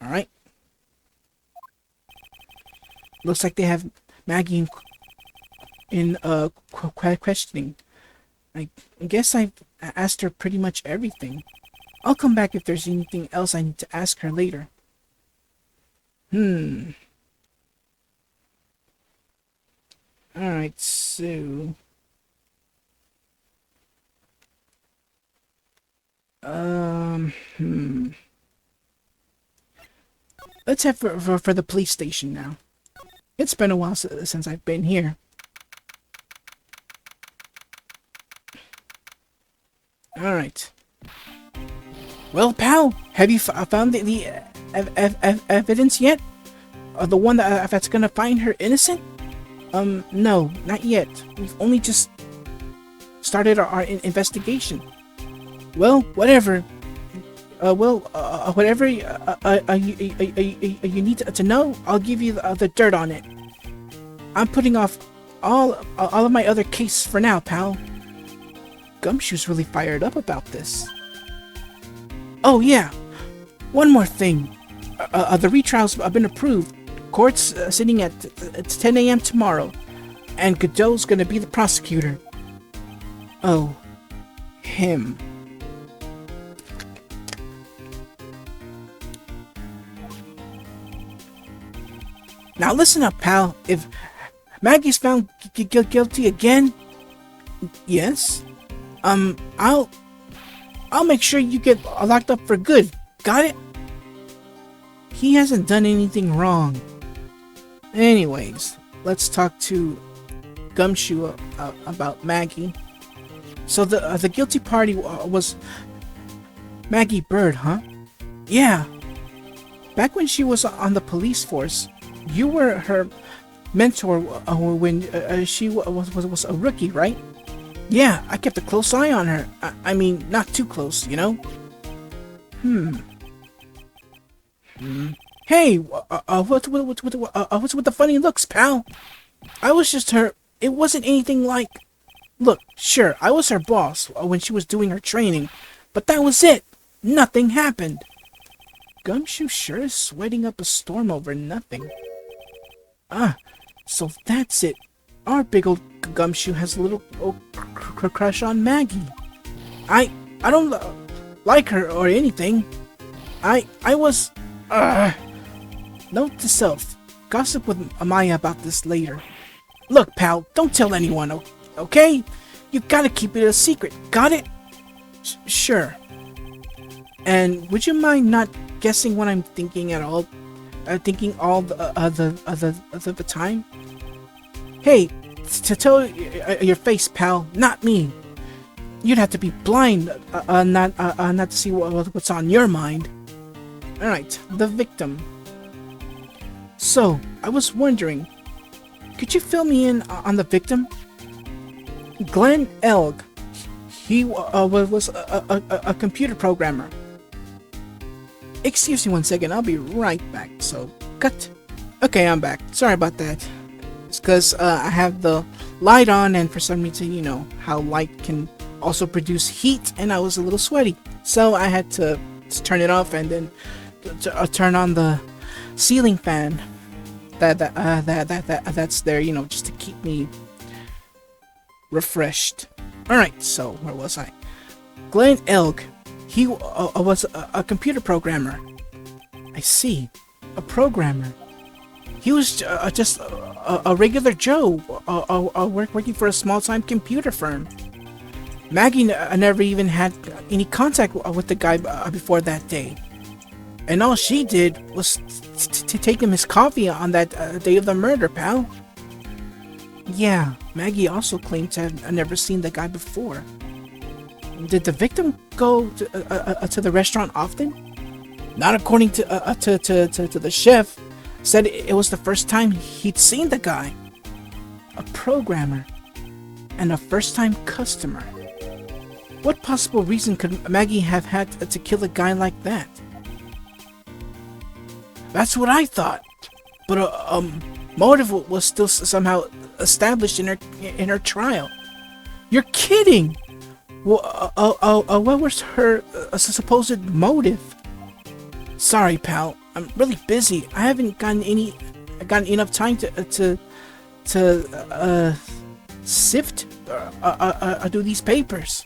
Alright. Looks like they have Maggie in questioning. I guess I've asked her pretty much everything. I'll come back if there's anything else I need to ask her later. Alright, so... Let's head for the police station now. It's been a while since I've been here. Alright. Well, pal, have you found the evidence yet? The one that's gonna find her innocent? No, not yet. We've only just started our investigation. Well, whatever. Whatever you need to know, I'll give you the dirt on it. I'm putting off all of my other cases for now, pal. Gumshoe's really fired up about this. Oh yeah, one more thing. The retrials have been approved. Court's sitting at 10 a.m. tomorrow, and Godot's gonna be the prosecutor. Oh, him. Now listen up, pal. If Maggie's found guilty again, yes, I'll make sure you get locked up for good. Got it? He hasn't done anything wrong. Anyways, let's talk to Gumshoe about Maggie. So the guilty party was Maggie Bird, huh? Yeah. Back when she was on the police force, you were her mentor when she was a rookie, right? Yeah, I kept a close eye on her. I mean, not too close, you know? Hey, what's with the funny looks, pal? I was just her. It wasn't anything like... Look, sure, I was her boss when she was doing her training, but that was it. Nothing happened. Gumshoe sure is sweating up a storm over nothing. Ah, so that's it. Our big old Gumshoe has a little crush on Maggie. I don't like her or anything. I was... Note to self. Gossip with Amaya about this later. Look, pal, don't tell anyone, okay? You gotta keep it a secret, got it? Sure. And would you mind not guessing what I'm thinking at all? Thinking all the time? Hey, to tell your face, pal, not me. You'd have to be blind, not to see what's on your mind. Alright, the victim. So, I was wondering, could you fill me in on the victim? Glenn Elg. He was a computer programmer. Excuse me one second, I'll be right back. So, cut. Okay, I'm back. Sorry about that. It's because I have the light on, and for some reason, you know how light can also produce heat, and I was a little sweaty. So I had to turn it off and then turn on the ceiling fan that's there, you know, just to keep me refreshed. Alright, so where was I? Glenn Elg. He was a computer programmer. I see. A programmer. He was just a regular Joe, working for a small-time computer firm. Maggie never even had any contact with the guy before that day. And all she did was to take him his coffee on that day of the murder, pal. Yeah, Maggie also claimed to have never seen the guy before. Did the victim go to the restaurant often? Not according to the chef. Said it was the first time he'd seen the guy. A programmer. And a first-time customer. What possible reason could Maggie have had to kill a guy like that? That's what I thought. But a motive was still somehow established in her trial. You're kidding! Well, what was her supposed motive? Sorry, pal. I'm really busy. I haven't gotten enough time to sift do these papers.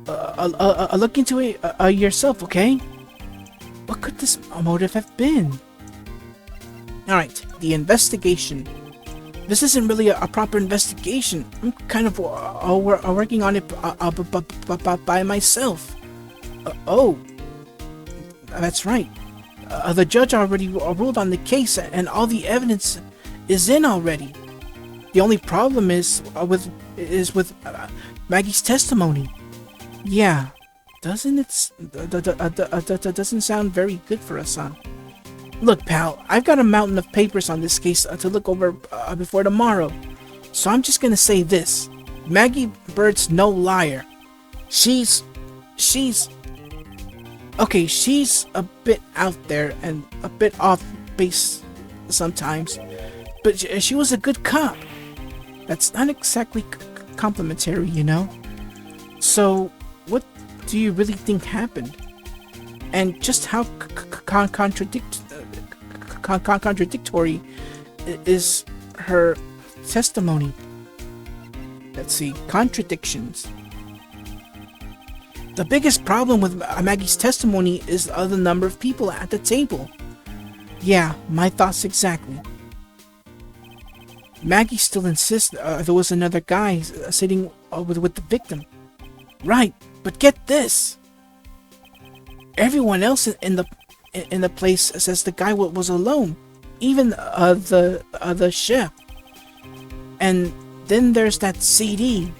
Look into it yourself, okay? What could this motive have been? Alright, the investigation. This isn't really a proper investigation. I'm kind of working on it by myself. Oh, that's right. The judge already ruled on the case, and all the evidence is in already. The only problem is with Maggie's testimony. Yeah, doesn't sound very good for us, huh? Look, pal, I've got a mountain of papers on this case to look over before tomorrow, so I'm just gonna say this: Maggie Bird's no liar. She's okay. She's a bit out there and a bit off base sometimes, but she was a good cop. That's not exactly complimentary, you know. So, what do you really think happened? And just how contradictory is her testimony? Let's see, contradictions. The biggest problem with Maggie's testimony is the number of people at the table. Yeah, my thoughts exactly. Maggie still insists there was another guy sitting with the victim. Right, but get this. Everyone else in the place says the guy was alone, even the chef. And then there's that CD.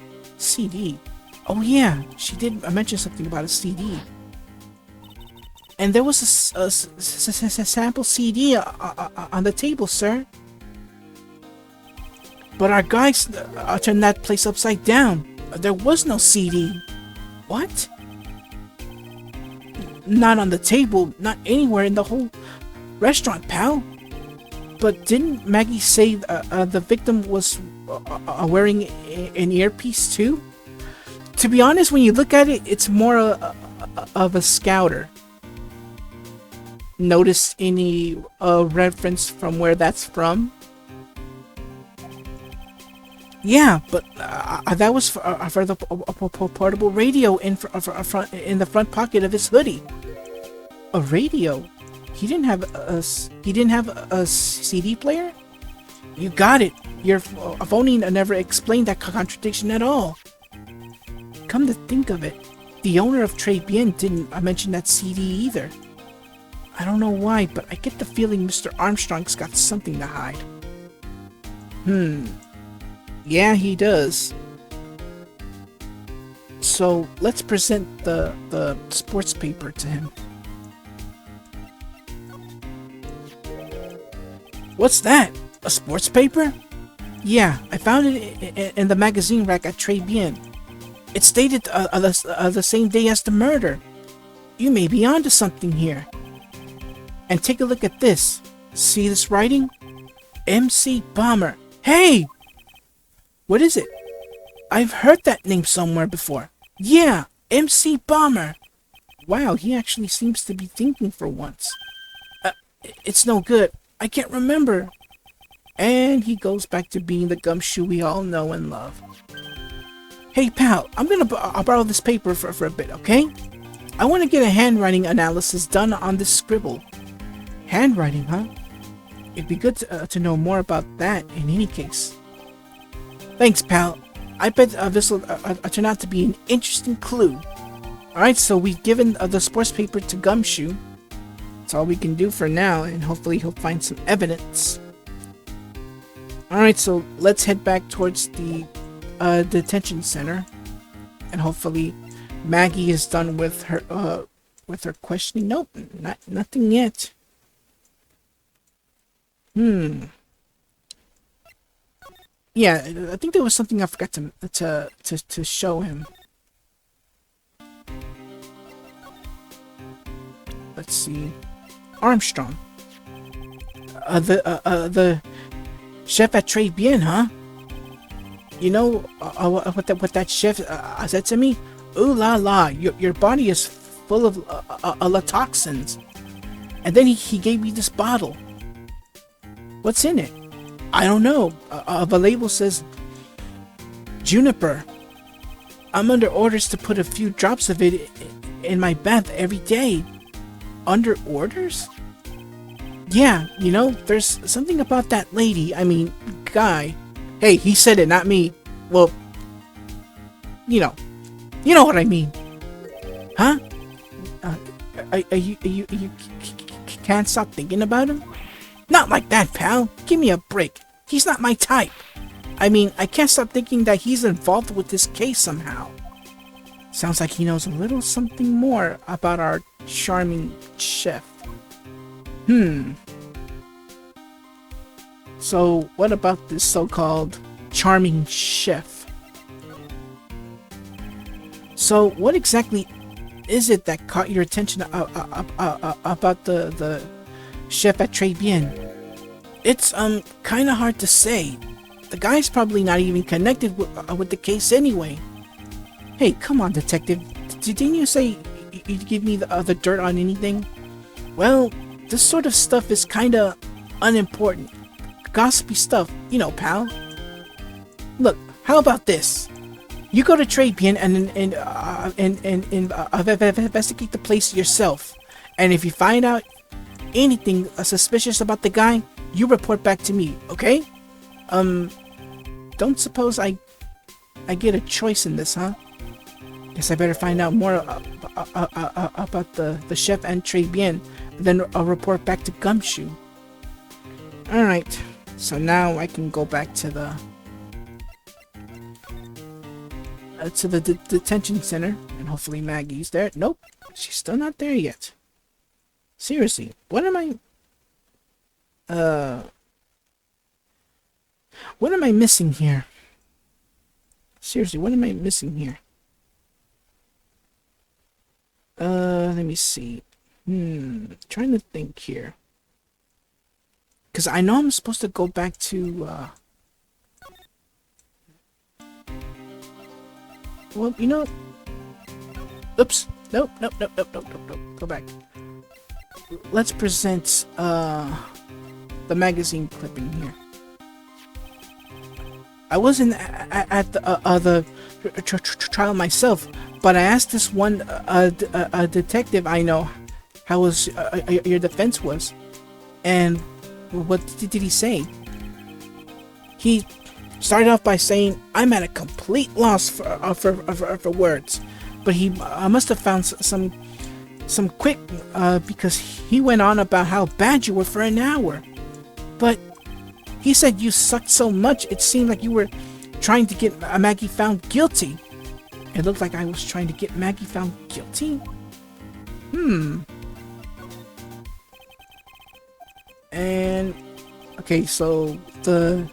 Oh yeah, she did mention something about a CD. And there was a sample CD on the table, sir. But our guys turned that place upside down. There was no CD. What? Not on the table, not anywhere in the whole restaurant, pal. But didn't Maggie say the victim was wearing an earpiece too? To be honest, when you look at it, it's more of a scouter. Notice any reference from where that's from? Yeah, but that was for the portable radio in the front pocket of his hoodie. A radio? He didn't have a CD player? You got it. Your phony never explained that contradiction at all. Come to think of it, the owner of Tribulations didn't mention that CD either. I don't know why, but I get the feeling Mr. Armstrong's got something to hide. Yeah, he does. So let's present the sports paper to him. What's that? A sports paper? Yeah, I found it in the magazine rack at Tribulations. It's dated the same day as the murder. You may be onto something here. And take a look at this. See this writing? MC Bomber. Hey! What is it? I've heard that name somewhere before. Yeah, MC Bomber. Wow, he actually seems to be thinking for once. It's no good. I can't remember. And he goes back to being the gumshoe we all know and love. Hey pal, I'll borrow this paper for a bit, okay? I want to get a handwriting analysis done on this scribble. Handwriting, huh? It'd be good to know more about that in any case. Thanks, pal. I bet this will turn out to be an interesting clue. Alright, so we've given the sports paper to Gumshoe. That's all we can do for now, and hopefully he'll find some evidence. Alright, so let's head back towards the detention center. And hopefully Maggie is done with her questioning. Nope, nothing yet. Yeah, I think there was something I forgot to show him. Let's see. Armstrong. The chef at Tribulations, huh? You know what that chef said to me? Ooh la la, your body is full of toxins. And then he gave me this bottle. What's in it? I don't know. The label says juniper. I'm under orders to put a few drops of it in my bath every day. Under orders? Yeah, you know, there's something about that lady, I mean, guy. Hey, he said it, not me. Well, you know what I mean. Huh? You can't stop thinking about him? Not like that, pal. Give me a break. He's not my type. I mean, I can't stop thinking that he's involved with this case somehow. Sounds like he knows a little something more about our charming chef. So, what about this so-called charming chef? So, what exactly is it that caught your attention about the chef at Tribulations? It's kind of hard to say. The guy's probably not even connected with the case anyway. Hey, come on, detective. Didn't you say you'd give me the dirt on anything? Well, this sort of stuff is kind of unimportant. Gossipy stuff, you know, pal. Look, how about this? You go to Tribulations and investigate the place yourself. And if you find out anything suspicious about the guy, you report back to me, okay? Don't suppose I get a choice in this, huh? Guess I better find out more about the chef and Tribulations, then I'll report back to Gumshoe. Alright, so now I can go back to the detention center, and hopefully Maggie's there. Nope, she's still not there yet. Seriously, what am I missing here? Seriously, what am I missing here? Let me see. Trying to think here. Because I know I'm supposed to go back to, well, you know... Oops. Nope. Go back. Let's present, the magazine clipping here. I wasn't at the trial myself, but I asked this one detective I know how your defense was, and what did he say? He started off by saying, "I'm at a complete loss for words," but he must have found some quick because he went on about how bad you were for an hour, but he said you sucked so much it seemed like you were trying to get Maggie found guilty. It looked like I was trying to get Maggie found guilty? And okay, so the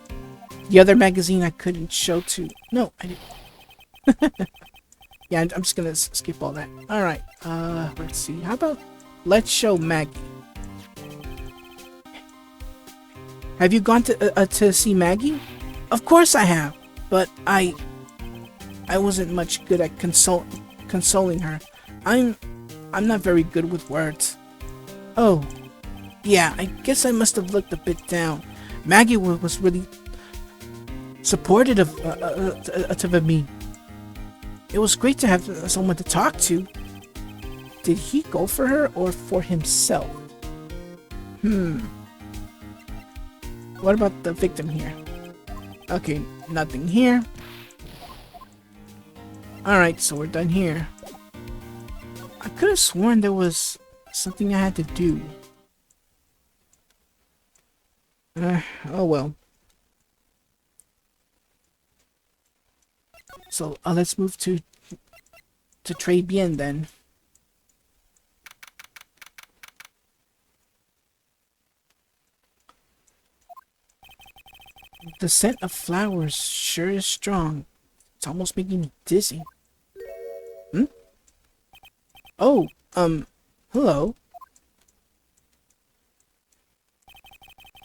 other magazine I couldn't show to. No, I didn't. Yeah, I'm just gonna skip all that. Alright, let's see. How about let's show Maggie. Have you gone to see Maggie? Of course I have, but I wasn't much good at consoling her. I'm not very good with words. Oh, yeah, I guess I must have looked a bit down. Maggie was really supportive of me. It was great to have someone to talk to. Did he go for her or for himself? What about the victim here? Okay, nothing here. Alright, so we're done here. I could have sworn there was something I had to do. Oh well. So let's move to Tribulations then. The scent of flowers sure is strong. It's almost making me dizzy. Oh, hello.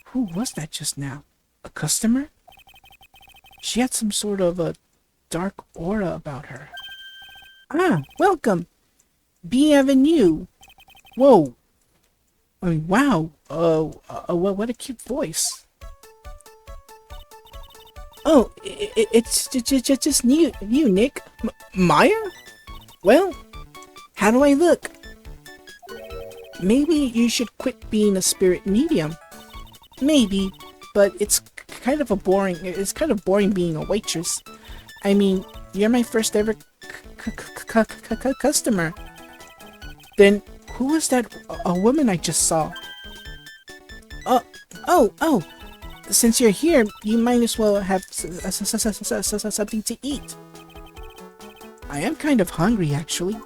Who was that just now? A customer? She had some sort of a dark aura about her. Ah, welcome. Bienvenue. Whoa. I mean, wow. What a cute voice. Oh, it's just new, Nick. Maya? Well, how do I look? Maybe you should quit being a spirit medium. Maybe, but it's kind of boring being a waitress. I mean, you're my first ever customer. Then who was that a woman I just saw? Oh, since you're here, you might as well have something to eat. I am kind of hungry, actually.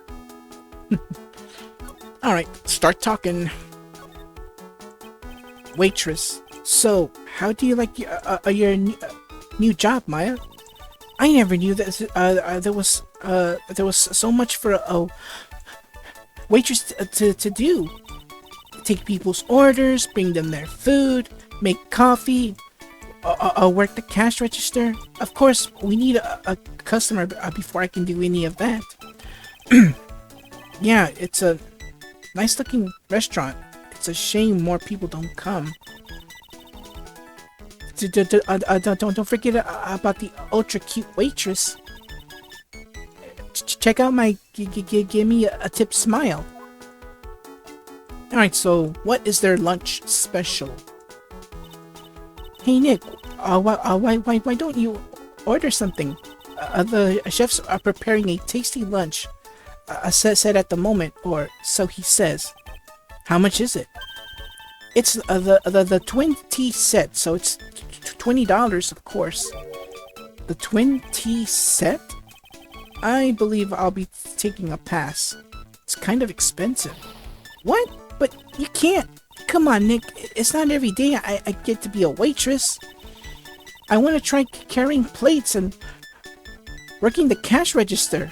Alright, start talking. Waitress. So, how do you like your new job, Maya? I never knew that there was so much for a waitress to do. Take people's orders, bring them their food, make coffee, work the cash register. Of course, we need a customer before I can do any of that. Yeah, it's a nice looking restaurant. It's a shame more people don't come. Don't forget about the ultra cute waitress. Check out my give me a tip smile. Alright, so what is their lunch special? Hey Nick, why don't you order something? The chefs are preparing a tasty lunch. Said at the moment, or so he says. How much is it? It's the twin tea set, so it's $20, of course. The twin tea set? I believe I'll be taking a pass. It's kind of expensive. What? But you can't. Come on, Nick. It's not every day I get to be a waitress. I want to try carrying plates and working the cash register.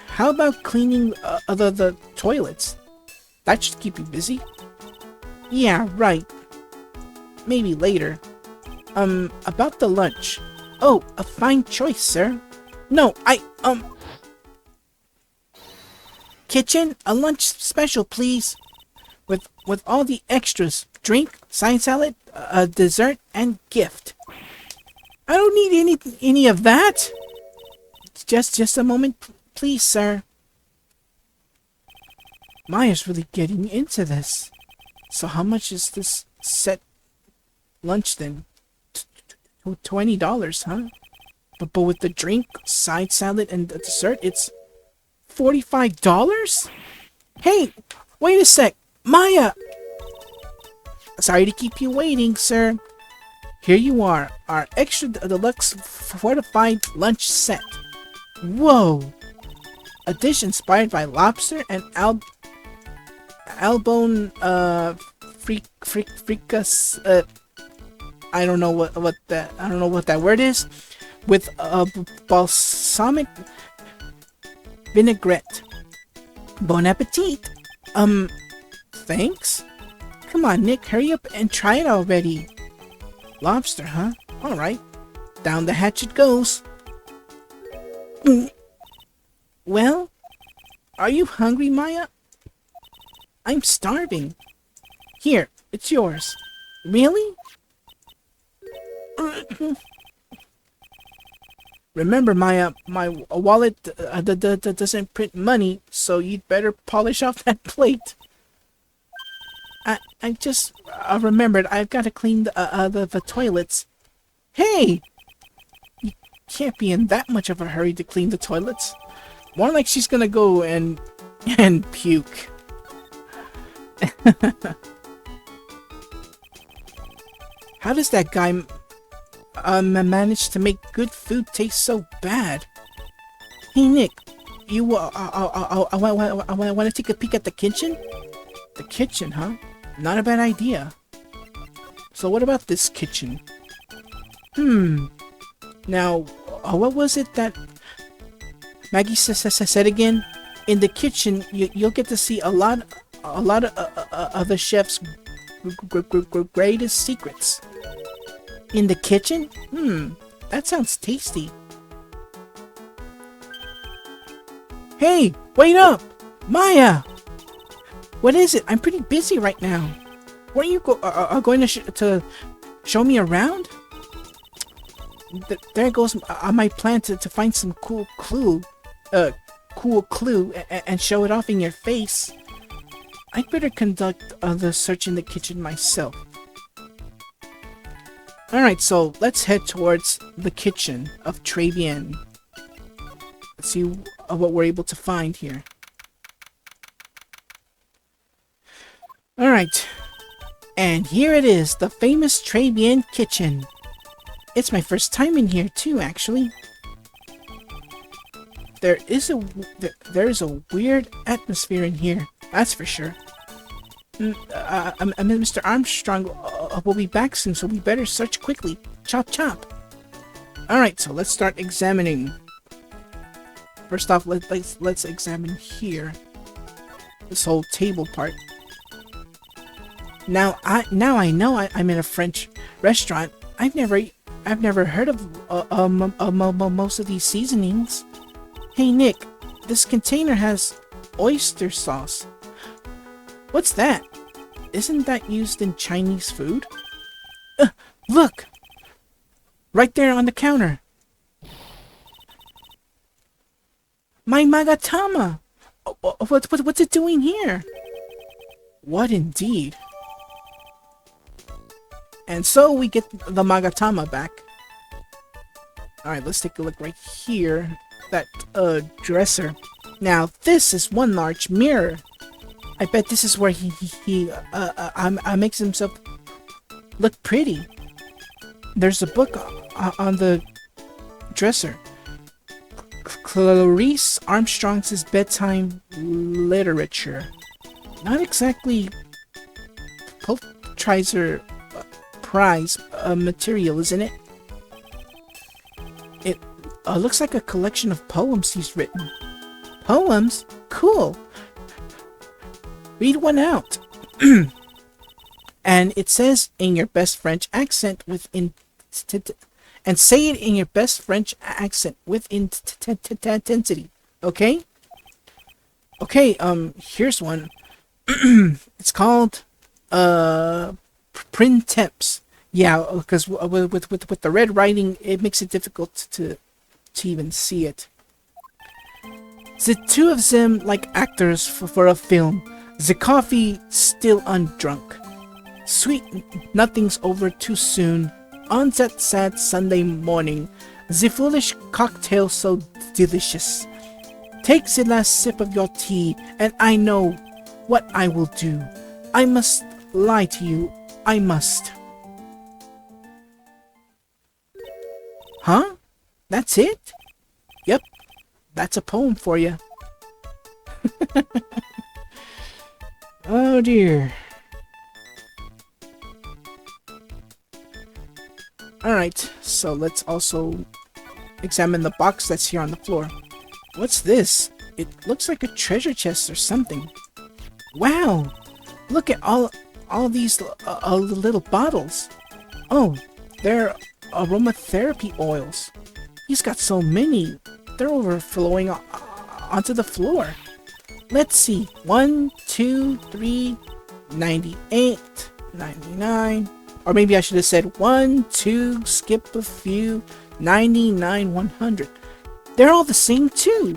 How about cleaning the toilets? That should keep you busy. Yeah, right. Maybe later. About the lunch. Oh, a fine choice, sir. No, Kitchen, a lunch special, please. With all the extras. Drink, side salad, a dessert, and gift. I don't need any of that. Just a moment, please, sir. Maya's really getting into this. So how much is this set lunch then? $20, huh? But with the drink, side salad, and the dessert, it's $45? Hey, wait a sec. Maya! Sorry to keep you waiting, sir. Here you are, our extra deluxe fortified lunch set. Whoa! A dish inspired by lobster and albone fricas. I don't know what that word is. With a balsamic vinaigrette. Bon appetit. Thanks. Come on, Nick, hurry up and try it already. Lobster, huh? Alright. Down the hatch it goes. Well, are you hungry, Maya? I'm starving. Here, it's yours. Really? Remember, Maya, my wallet doesn't print money, so you'd better polish off that plate. I just remembered I've got to clean the toilets. Hey! You can't be in that much of a hurry to clean the toilets. More like she's gonna go and puke. How does that guy manage to make good food taste so bad? Hey Nick, you I want to take a peek at the kitchen? The kitchen, huh? Not a bad idea. So what about this kitchen? Now, what was it that Maggie said again? In the kitchen, you'll get to see a lot of the chef's greatest secrets. In the kitchen? That sounds tasty. Hey, wait up! Maya! What is it? I'm pretty busy right now. Weren't you going to show me around? There goes my plan to find some cool clue and show it off in your face. I'd better conduct the search in the kitchen myself. Alright, so let's head towards the kitchen of Travian. Let's see what we're able to find here. Alright, and here it is, the famous Travian kitchen. It's my first time in here too, actually. There is a weird atmosphere in here, that's for sure. Mr. Armstrong will be back soon, so we better search quickly. Chop chop. Alright, so let's start examining. First off, let's examine here. This whole table part. Now I know I'm in a French restaurant. I've never heard of most of these seasonings. Hey Nick, this container has oyster sauce. What's that? Isn't that used in Chinese food? Look! Right there on the counter. My Magatama! What's it doing here? What indeed? And so we get the Magatama back. Alright, let's take a look right here. That, dresser. Now, this is one large mirror. I bet this is where he makes himself look pretty. There's a book on the dresser. Clarice Armstrong's bedtime literature. Not exactly Pulitzer Prize material, isn't it? It looks like a collection of poems he's written. Poems? Cool. Read one out. And it says in your best French accent and say it in your best French accent with intensity. Okay? Okay, here's one. It's called Printemps. Yeah, because with the red writing, it makes it difficult to even see it. The two of them like actors for a film. The coffee still undrunk. Sweet nothing's over too soon. On that sad Sunday morning, the foolish cocktail so delicious. Take the last sip of your tea, and I know what I will do. I must lie to you. I must. Huh? That's it? Yep. That's a poem for you. Oh dear. Alright, so let's also examine the box that's here on the floor. What's this? It looks like a treasure chest or something. Wow! Look at all these little bottles. Oh, they're aromatherapy oils. He's got so many. They're overflowing onto the floor. Let's see. 1, 2, 3, 98, 99. Or maybe I should have said 1, 2, skip a few, 99, 100. They're all the same too.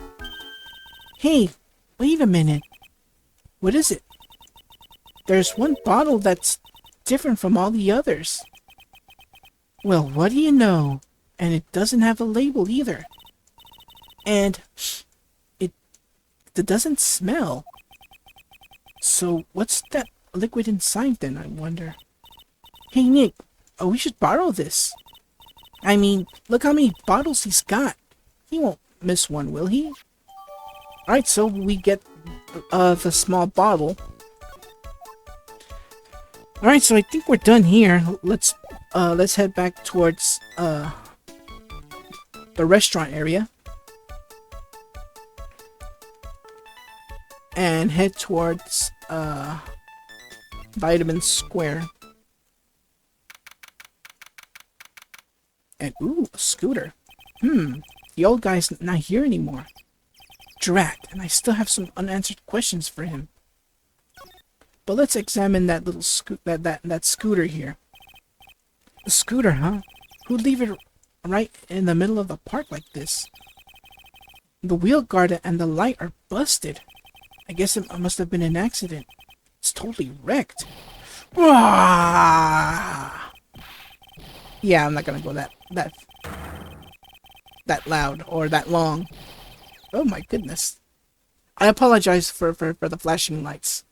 Hey, wait a minute. What is it? There's one bottle that's different from all the others. Well, what do you know? And it doesn't have a label either. And it doesn't smell. So what's that liquid inside then, I wonder? Hey Nick, we should borrow this. I mean, look how many bottles he's got. He won't miss one, will he? Alright, so we get the small bottle. Alright, so I think we're done here. Let's head back towards the restaurant area. And head towards Vitamin Square. And ooh, a scooter. The old guy's not here anymore. Drat, and I still have some unanswered questions for him. But let's examine that little that scooter here. A scooter, huh? Who'd leave it right in the middle of the park like this? The wheel guard and the light are busted. I guess it must have been an accident. It's totally wrecked. Ah! Yeah, I'm not gonna go that loud or that long. Oh my goodness. I apologize for the flashing lights.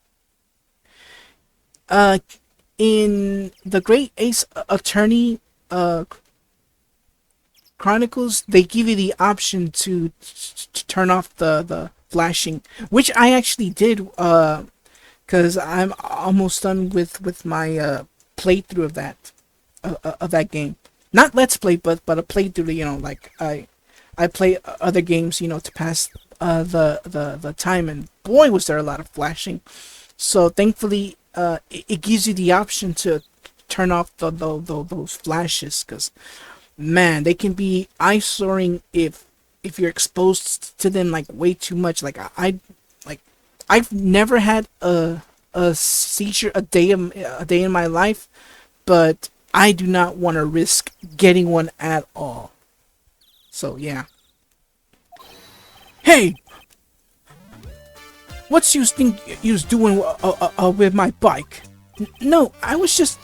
In the Great Ace Attorney Chronicles, they give you the option to turn off the flashing, which I actually did, because I'm almost done with my playthrough of that game. Not let's play, but a playthrough. You know, like I play other games, you know, to pass the time, and boy, was there a lot of flashing. So thankfully, it gives you the option to turn off those flashes, because man, they can be eyesore if you're exposed to them like way too much. Like I've never had a seizure a day in my life, but I do not want to risk getting one at all. So yeah. Hey, what's you think you's doing with my bike? No, I was just.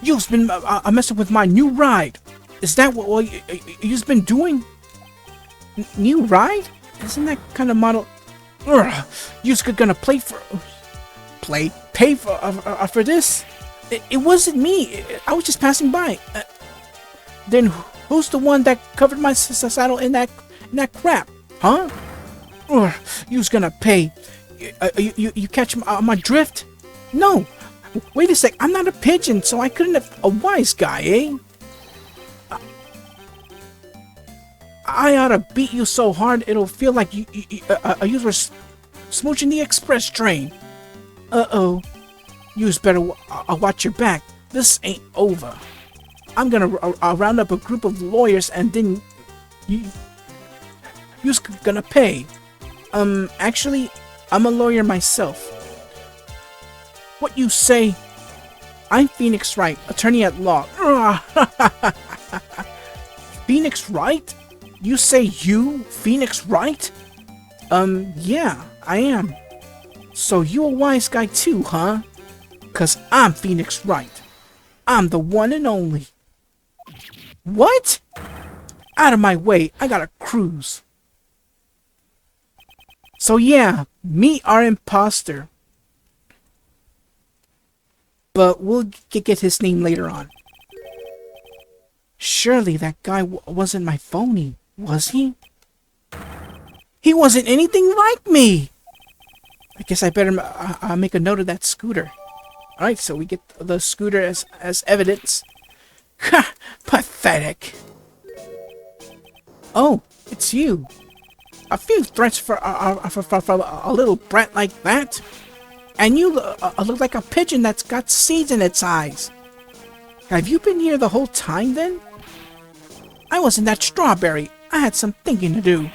You've been messing with my new ride. Is that what you've been doing? New ride? Isn't that kind of model? You's gonna pay for this? It wasn't me. I was just passing by. Then who's the one that covered my saddle in that crap? Huh? You's gonna pay. You catch my drift? No. Wait a sec, I'm not a pigeon, so I couldn't have a wise guy, eh? I ought to beat you so hard it'll feel like you were smooching the express train. Uh-oh. You's better watch your back. This ain't over. I'm gonna round up a group of lawyers and then you's gonna pay. Actually, I'm a lawyer myself. What you say? I'm Phoenix Wright, attorney at law. Phoenix Wright? You say you, Phoenix Wright? Yeah, I am. So you a wise guy too, huh? 'Cause I'm Phoenix Wright. I'm the one and only. What? Out of my way, I got a cruise. So yeah, meet our imposter. But we'll get his name later on. Surely that guy wasn't my phony, was he? He wasn't anything like me! I guess I better make a note of that scooter. Alright, so we get the scooter as evidence. Ha! Pathetic! Oh, it's you. A few threats for a little brat like that? And you look like a pigeon that's got seeds in its eyes. Have you been here the whole time then? I wasn't that strawberry. I had some thinking to do.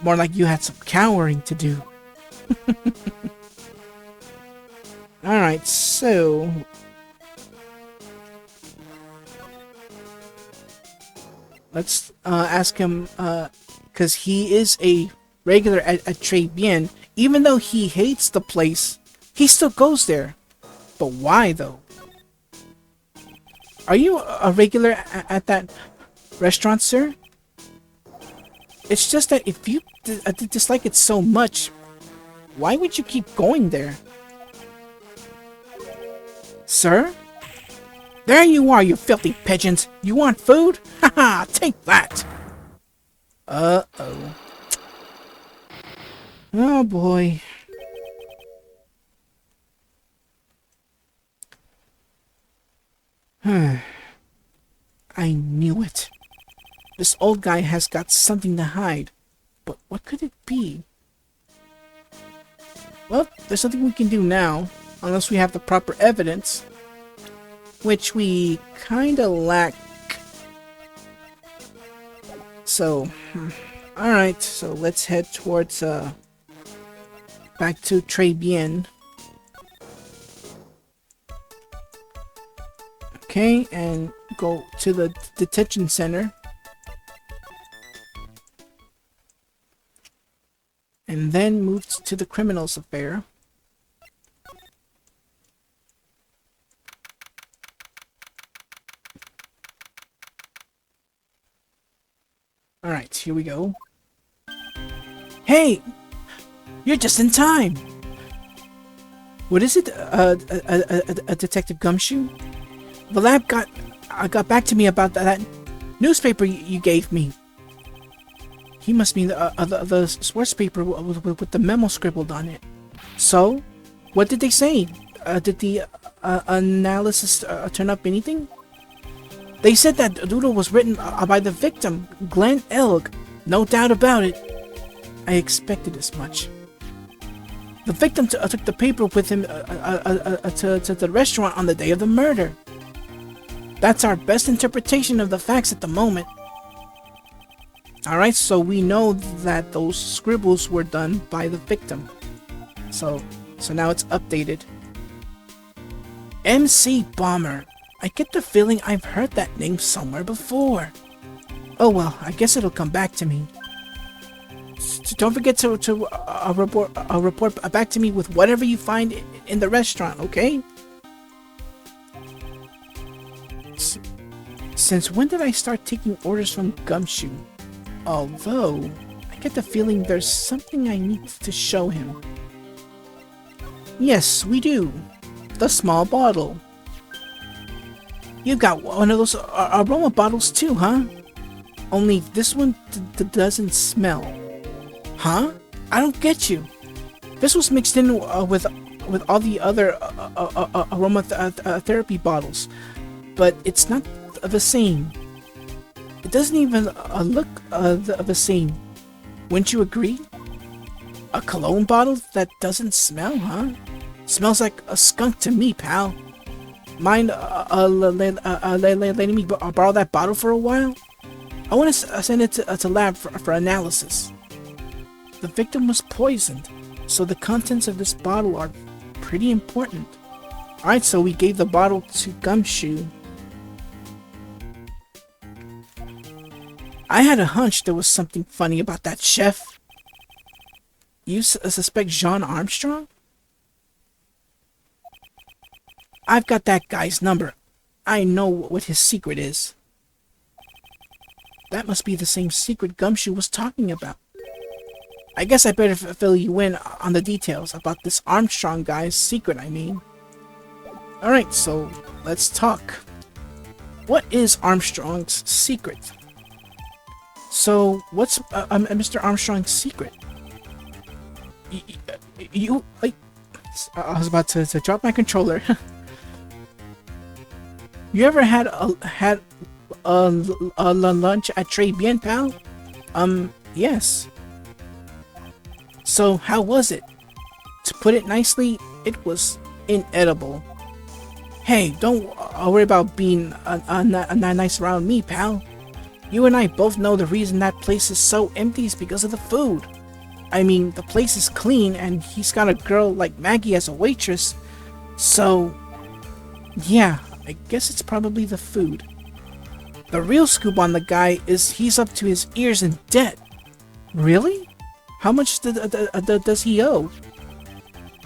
More like you had some cowering to do. Alright, so... let's ask him, because he is a regular at Tribulations. Even though he hates the place, he still goes there. But why, though? Are you a regular at that restaurant, sir? It's just that if you dislike it so much, why would you keep going there? Sir? There you are, you filthy pigeons! You want food? Haha, take that! Uh-oh. Oh boy. I knew it. This old guy has got something to hide. But what could it be? Well, there's nothing we can do now, unless we have the proper evidence. Which we kinda lack So, alright, so let's head towards, back to Tribulations. Okay, and go to the detention center. And then move to the criminals affair. Alright, here we go. Hey! You're just in time! What is it, a Detective Gumshoe? The lab got back to me about that newspaper you gave me. He must mean the sports paper with the memo scribbled on it. So, what did they say? Did the analysis turn up anything? They said that doodle was written by the victim, Glenn Elg. No doubt about it. I expected as much. The victim took the paper with him to the restaurant on the day of the murder. That's our best interpretation of the facts at the moment. Alright, so we know that those scribbles were done by the victim. So now it's updated. MC Bomber. I get the feeling I've heard that name somewhere before. Oh well, I guess it'll come back to me. So don't forget to report back to me with whatever you find in the restaurant, okay? Since when did I start taking orders from Gumshoe? Although, I get the feeling there's something I need to show him. Yes, we do. The small bottle. You got one of those aroma bottles too, huh? Only this one doesn't smell. Huh? I don't get you. This was mixed in with all the other aroma therapy bottles, but it's not the same. It doesn't even look the same. Wouldn't you agree? A cologne bottle that doesn't smell, huh? Smells like a skunk to me, pal. Mind letting me borrow that bottle for a while? I want to send it to lab for analysis. The victim was poisoned, so the contents of this bottle are pretty important. Alright, so we gave the bottle to Gumshoe. I had a hunch there was something funny about that chef. You suspect Jean Armstrong? I've got that guy's number. I know what his secret is. That must be the same secret Gumshoe was talking about. I guess I better fill you in on the details about this Armstrong guy's secret, I mean. Alright, so let's talk. What is Armstrong's secret? So, what's Mr. Armstrong's secret? You like... I was about to drop my controller. You ever had a lunch at Tribulations, pal? Yes. So, how was it? To put it nicely, it was inedible. Hey, don't worry about being nice around me, pal. You and I both know the reason that place is so empty is because of the food. I mean, the place is clean and he's got a girl like Maggie as a waitress. So, yeah, I guess it's probably the food. The real scoop on the guy is he's up to his ears in debt. Really? How much does he owe?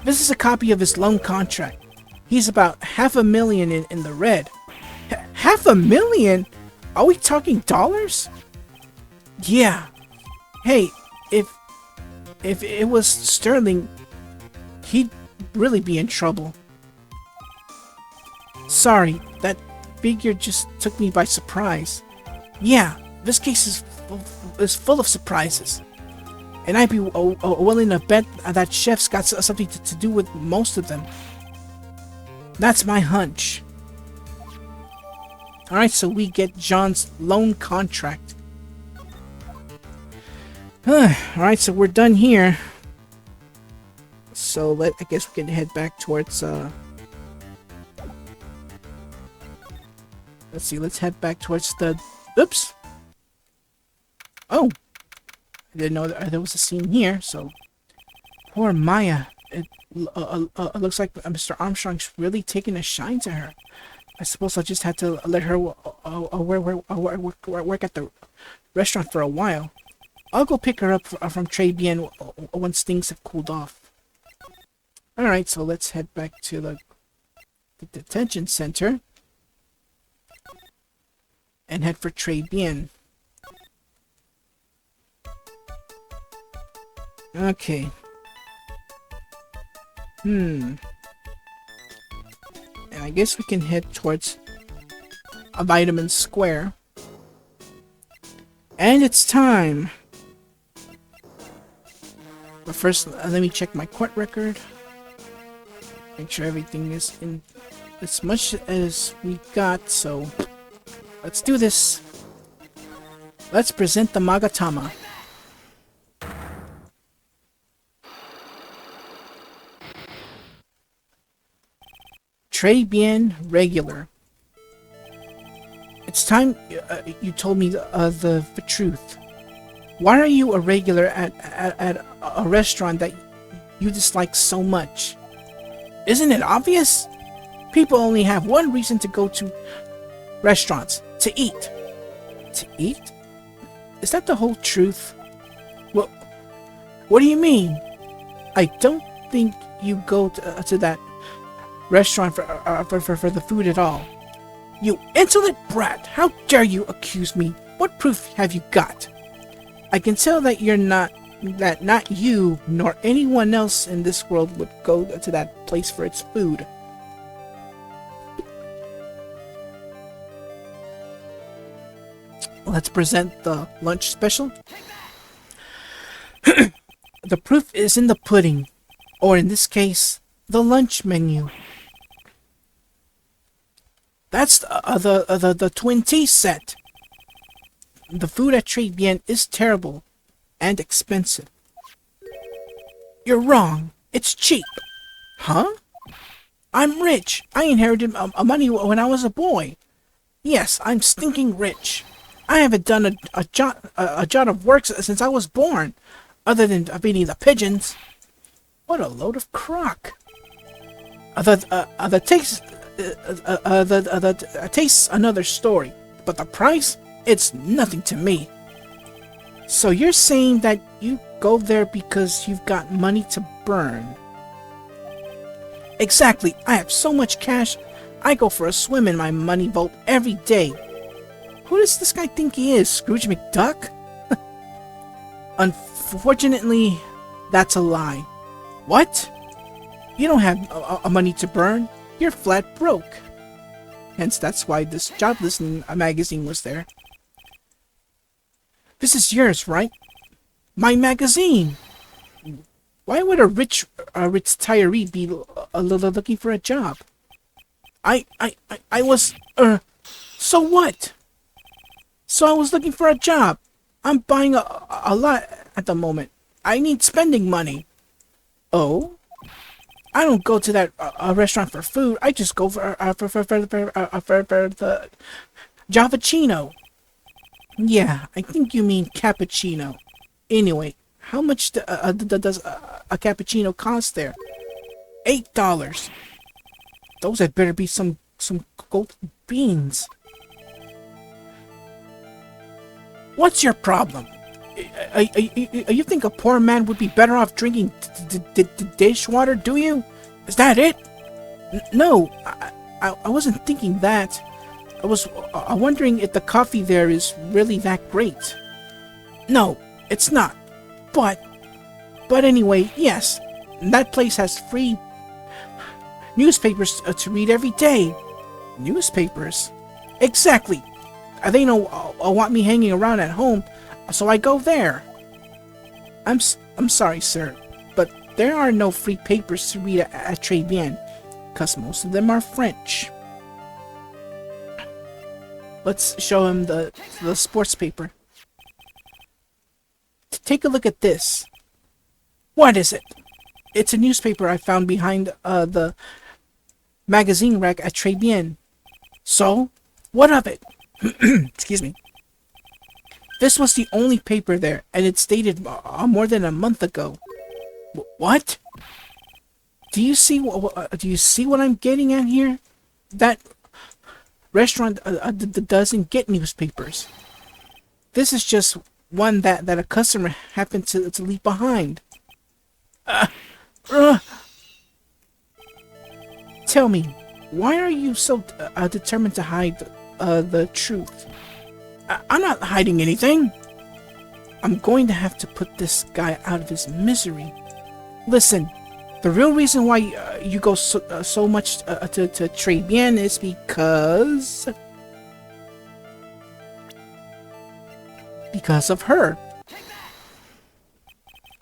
This is a copy of his loan contract. He's about $500,000 in the red. $500,000? Are we talking dollars? Yeah. Hey, if it was sterling, he'd really be in trouble. Sorry, that figure just took me by surprise. Yeah, this case is full of surprises. And I'd be willing to bet that chef's got something to do with most of them. That's my hunch. Alright, so we get John's loan contract. Alright, so we're done here. So I guess we can head back towards let's see, let's head back towards the... Oops! Oh, I didn't know that there was a scene here, so... Poor Maya. It looks like Mr. Armstrong's really taking a shine to her. I suppose I just had to let her work at the restaurant for a while. I'll go pick her up from Tribulations once things have cooled off. Alright, so let's head back to the detention center. And head for Tribulations. Okay. And I guess we can head towards a Vitamin Square. And it's time! But first, let me check my court record. Make sure everything is in as much as we got, so... Let's do this! Let's present the Magatama. Tribulations regular. It's time you told me the truth. Why are you a regular at a restaurant that you dislike so much? Isn't it obvious? People only have one reason to go to restaurants: to eat. To eat? Is that the whole truth? Well, what do you mean? I don't think you go to that restaurant for the food at all. You insolent brat! How dare you accuse me? What proof have you got? I can tell that not you nor anyone else in this world would go to that place for its food. Let's present the lunch special. The proof is in the pudding, or in this case, the lunch menu. That's the twin tea set. The food at Tribulations is terrible and expensive. You're wrong. It's cheap. Huh? I'm rich. I inherited money when I was a boy. Yes, I'm stinking rich. I haven't done a jot of work since I was born, other than feeding the pigeons. What a load of crock. The taste's another story, but the price, it's nothing to me. So you're saying that you go there because you've got money to burn? Exactly. I have so much cash, I go for a swim in my money vault every day. Who does this guy think he is, Scrooge McDuck? Unfortunately, that's a lie. What? You don't have money to burn. You're flat broke. Hence, that's why this jobless magazine was there. This is yours, right? My magazine! Why would a rich retiree be looking for a job? I was, so what? So I was looking for a job. I'm buying a lot at the moment. I need spending money. Oh? I don't go to that restaurant for food. I just go for the Javachino. Yeah, I think you mean cappuccino. Anyway, how much does a cappuccino cost there? $8. Those had better be some gold beans. What's your problem? You think a poor man would be better off drinking dishwater, do you? Is that it? No, I wasn't thinking that. I was wondering if the coffee there is really that great. No, it's not. But anyway, yes, that place has free newspapers to read every day. Newspapers? Exactly. They don't want me hanging around at home, so I go there. I'm sorry, sir, but there are no free papers to read at Tribulations, because most of them are French. Let's show him the sports paper. Take a look at this. What is it? It's a newspaper I found behind the magazine rack at Tribulations. So, what of it? Excuse me. This was the only paper there, and it's dated more than a month ago. What? Do you see what I'm getting at here? That restaurant doesn't get newspapers. This is just one that a customer happened to leave behind. Tell me, why are you so determined to hide the truth? I'm not hiding anything. I'm going to have to put this guy out of his misery. Listen, the real reason why you go so much to Tribulations is because of her.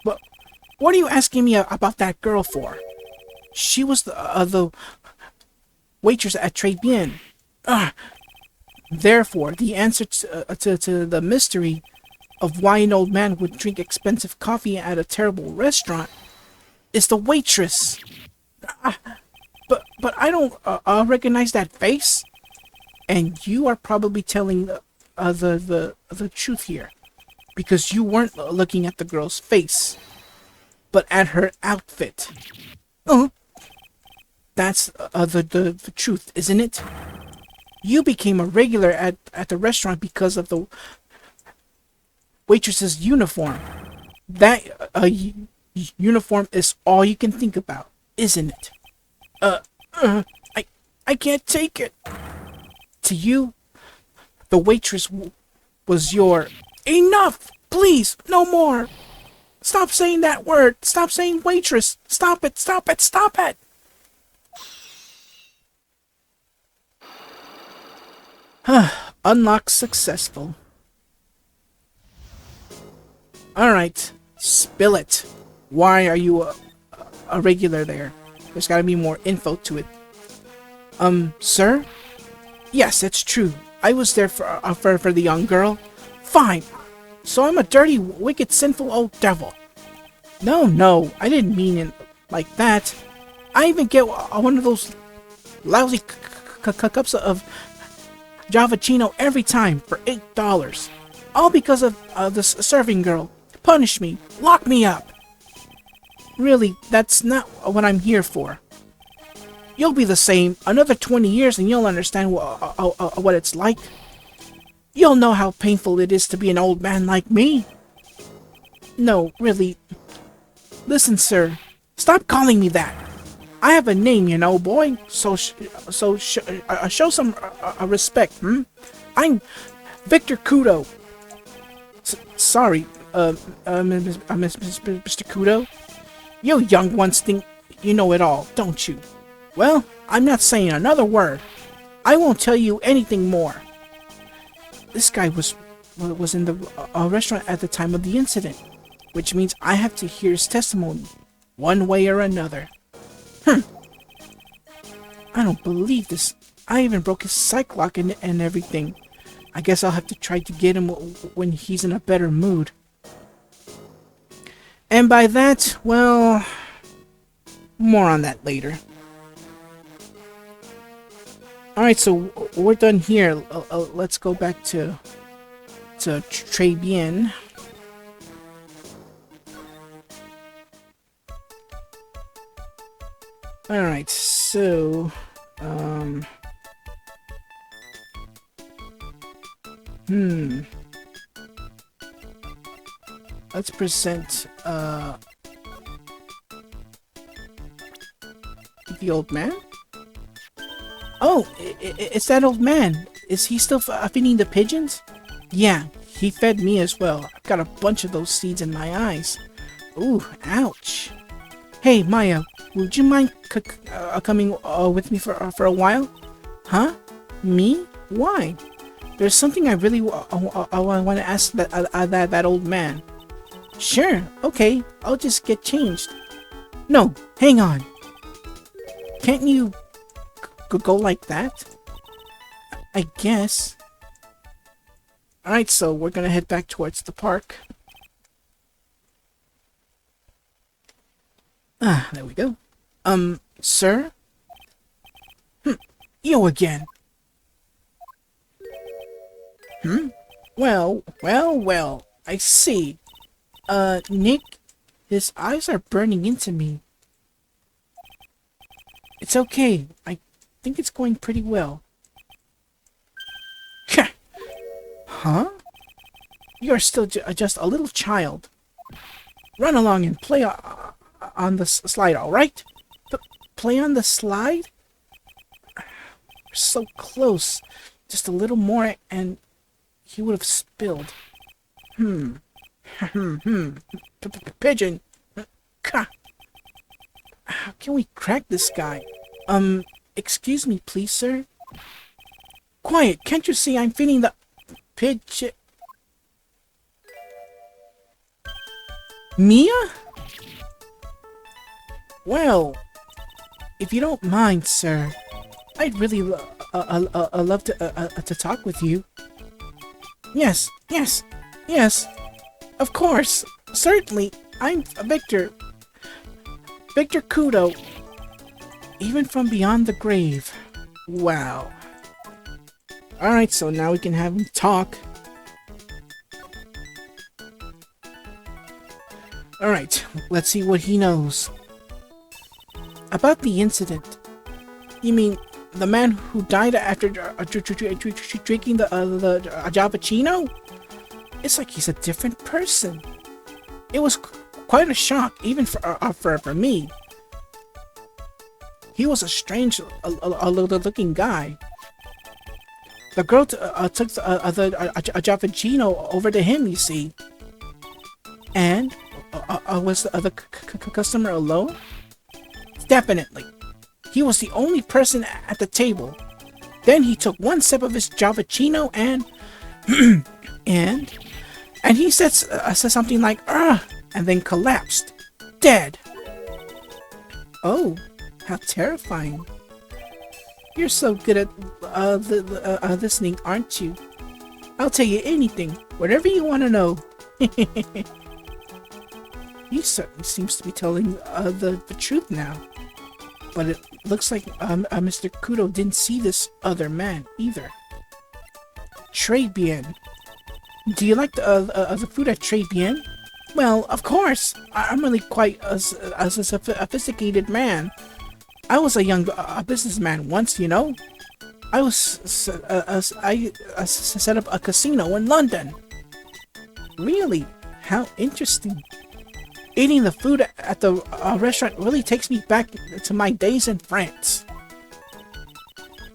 But what are you asking me about that girl for? She was the waitress at Tribulations. Therefore, the answer to the mystery of why an old man would drink expensive coffee at a terrible restaurant is the waitress. But I don't recognize that face. And you are probably telling the truth here, because you weren't looking at the girl's face, but at her outfit. That's the truth, isn't it? You became a regular at the restaurant because of the waitress's uniform. That uniform is all you can think about, isn't it? I can't take it. To you, the waitress was your... Enough! Please, no more! Stop saying that word! Stop saying waitress! Stop it! Stop it! Stop it! Unlock successful. Alright, spill it. Why are you a regular there? There's gotta be more info to it. Sir? Yes, it's true. I was there for the young girl. Fine. So I'm a dirty, wicked, sinful old devil. No, I didn't mean it like that. I even get one of those lousy cups of Javachino every time for $8. All because of the serving girl. Punish me. Lock me up. Really, that's not what I'm here for. You'll be the same. Another 20 years and you'll understand what it's like. You'll know how painful it is to be an old man like me. No, really. Listen, sir. Stop calling me that. I have a name, you know, boy. So show some respect, I'm Victor Kudo. Sorry, Mr. Kudo. You young ones think you know it all, don't you? Well, I'm not saying another word. I won't tell you anything more. This guy was in the restaurant at the time of the incident, which means I have to hear his testimony, one way or another. I don't believe this. I even broke his psych lock and everything. I guess I'll have to try to get him when he's in a better mood. And by that, well, more on that later. Alright, so we're done here. Let's go back to Tribulations. Alright, so... Let's present, the old man? Oh, it's that old man. Is he still feeding the pigeons? Yeah, he fed me as well. I've got a bunch of those seeds in my eyes. Ooh, ouch. Hey, Maya, would you mind coming with me for a while? Huh? Me? Why? There's something I really want to ask that old man. Sure, okay, I'll just get changed. No, hang on. Can't you go like that? I guess. Alright, so we're gonna head back towards the park. There we go. Sir? You again. Well, I see. Nick, his eyes are burning into me. It's okay. I think it's going pretty well. Huh? You're still just a little child. Run along and play on the slide, alright? Play on the slide? We're so close. Just a little more and he would have spilled. Pigeon. How can we crack this guy? Excuse me, please, sir? Quiet, can't you see I'm feeding the pigeon? Mia? Well, if you don't mind, sir, I'd really love to talk with you. Yes, of course, certainly. I'm Victor Kudo, even from beyond the grave. Wow. Alright, so now we can have him talk. Alright, let's see what he knows. About the incident. You mean the man who died after drinking the Javachino? It's like he's a different person. It was quite a shock, even for me. He was a strange looking guy. The girl took the Javachino over to him, you see. And was the other customer alone? Definitely. He was the only person at the table. Then he took one sip of his Javachino and and he said something like and then collapsed, dead. Oh, how terrifying. You're so good at listening, aren't you? I'll tell you anything, whatever you want to know. He certainly seems to be telling the truth now. But it looks like Mr. Kudo didn't see this other man either. Très bien. Do you like the food at Très bien? Well, of course. I'm really quite a sophisticated man. I was a young businessman once, you know. I set up a casino in London. Really? How interesting. Eating the food at the restaurant really takes me back to my days in France.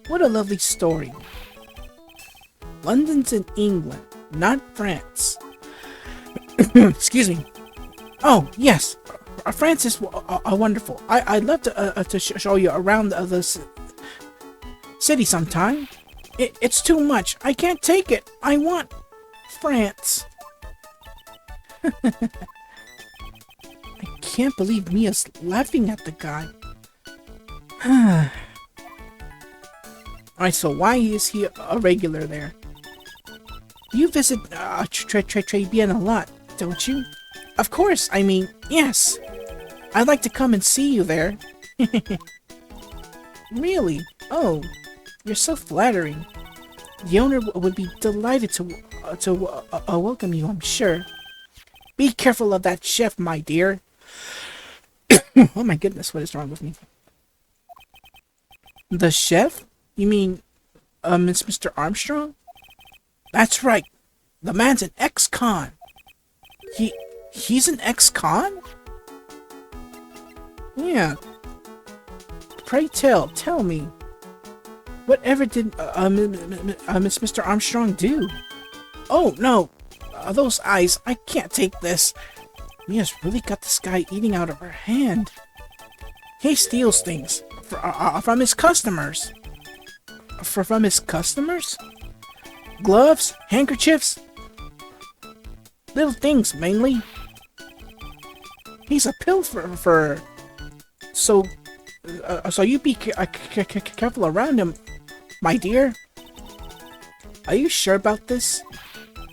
What a lovely story. London's in England, not France. Excuse me. Oh, yes. France is wonderful. I'd love to show you around the city sometime. It's too much. I can't take it. I want France. I can't believe Mia's laughing at the guy. Alright, so why is he a regular there? You visit Très bien a lot, don't you? Of course, I mean, yes. I'd like to come and see you there. Really? Oh, you're so flattering. The owner would be delighted to welcome you, I'm sure. Be careful of that chef, my dear. Oh my goodness, what is wrong with me? The chef? You mean, Mr. Armstrong? That's right. The man's an ex-con. He's an ex-con? Yeah. Pray tell me. Whatever did Mr. Armstrong do? Oh no, those eyes! I can't take this. Mia's really got this guy eating out of her hand. He steals things from his customers. From his customers? Gloves, handkerchiefs, little things mainly. He's a pilferer. So you be careful around him, my dear. Are you sure about this?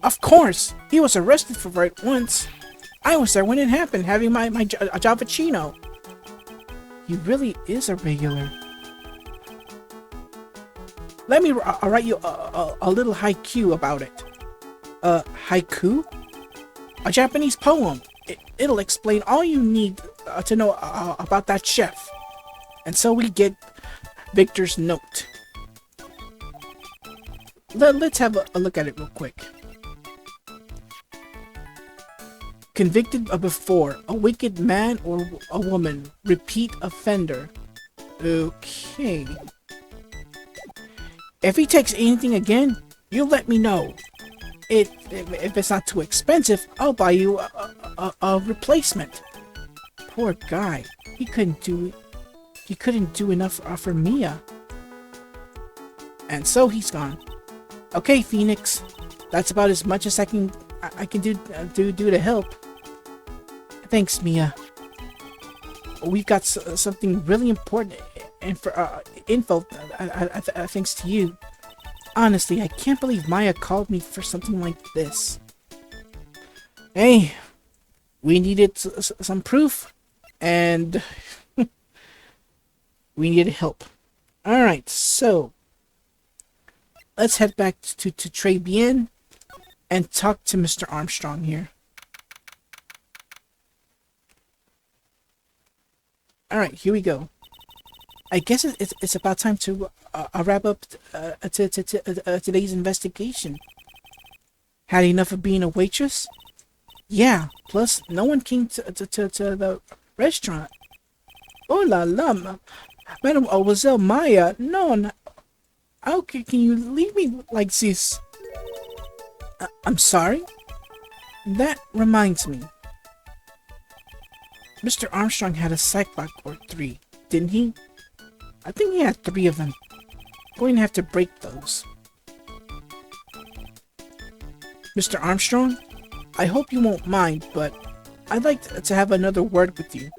Of course! He was arrested for it once. I was there when it happened, having my Javachino. He really is a regular. Let me write you a little haiku about it. Haiku? A Japanese poem. It'll explain all you need to know about that chef. And so we get Victor's note. Let's have a look at it real quick. Convicted of before, a wicked man or a woman, repeat offender. Okay. If he takes anything again, you let me know. If it's not too expensive, I'll buy you a replacement. Poor guy. He couldn't do enough for Mia. And so he's gone. Okay, Phoenix. That's about as much as I can do to help. Thanks, Mia. We've got something really important info thanks to you. Honestly, I can't believe Maya called me for something like this. Hey, we needed some proof, and we needed help. Alright, so let's head back to Tribulations and talk to Mr. Armstrong here. Alright, here we go. I guess it's about time to wrap up today's investigation. Had enough of being a waitress? Yeah, plus no one came to the restaurant. Oh la la, Mademoiselle Maya, no, how can you leave me like this? I'm sorry? That reminds me. Mr. Armstrong had a psych block or 3, didn't he? I think he had 3 of them. Going to have to break those. Mr. Armstrong, I hope you won't mind, but I'd like to have another word with you.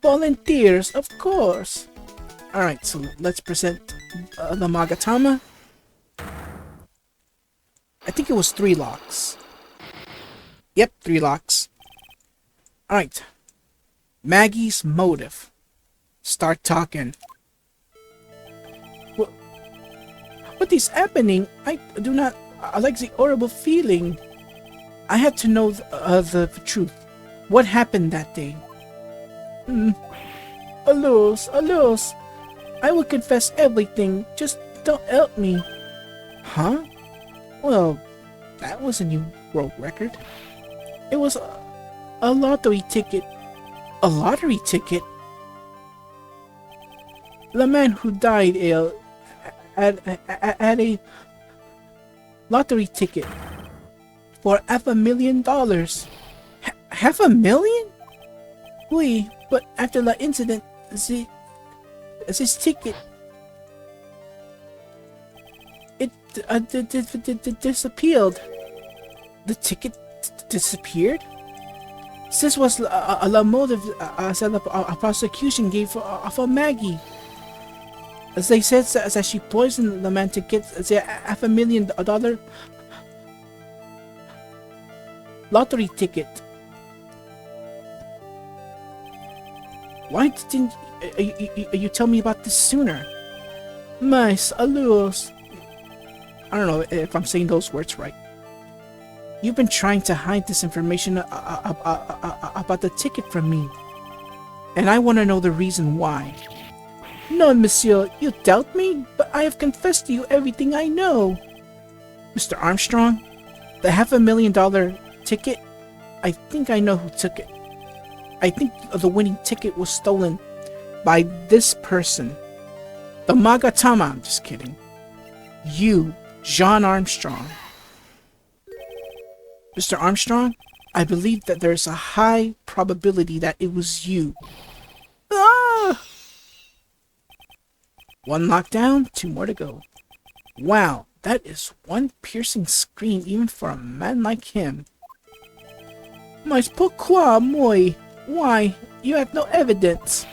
Volunteers, of course. Alright, so let's present the Magatama. I think it was 3 locks. Yep, 3 locks. Alright. Maggie's motive. Start talking. What is happening? I do not like the horrible feeling. I have to know the truth. What happened that day? Alos. I will confess everything. Just don't help me. Huh? Well, that was a new world record. It was a lottery ticket. A lottery ticket? The man who died had a lottery ticket for $500,000. $500,000? Oui, but after the incident, this ticket disappeared. The ticket disappeared? This was the motive a prosecution gave for Maggie. As they said that she poisoned the man to get the $500,000 lottery ticket. Why didn't you tell me about this sooner? Mas aluos. I don't know if I'm saying those words right. You've been trying to hide this information about the ticket from me. And I want to know the reason why. No, monsieur, you doubt me? But I have confessed to you everything I know. Mr. Armstrong, the $500,000 ticket, I think I know who took it. I think the winning ticket was stolen by this person. The Magatama, I'm just kidding. You, John Armstrong. Mr. Armstrong, I believe that there's a high probability that it was you. Ah! 1 lockdown, 2 more to go. Wow, that is one piercing scream even for a man like him. Mais pourquoi moi? Why? You have no evidence.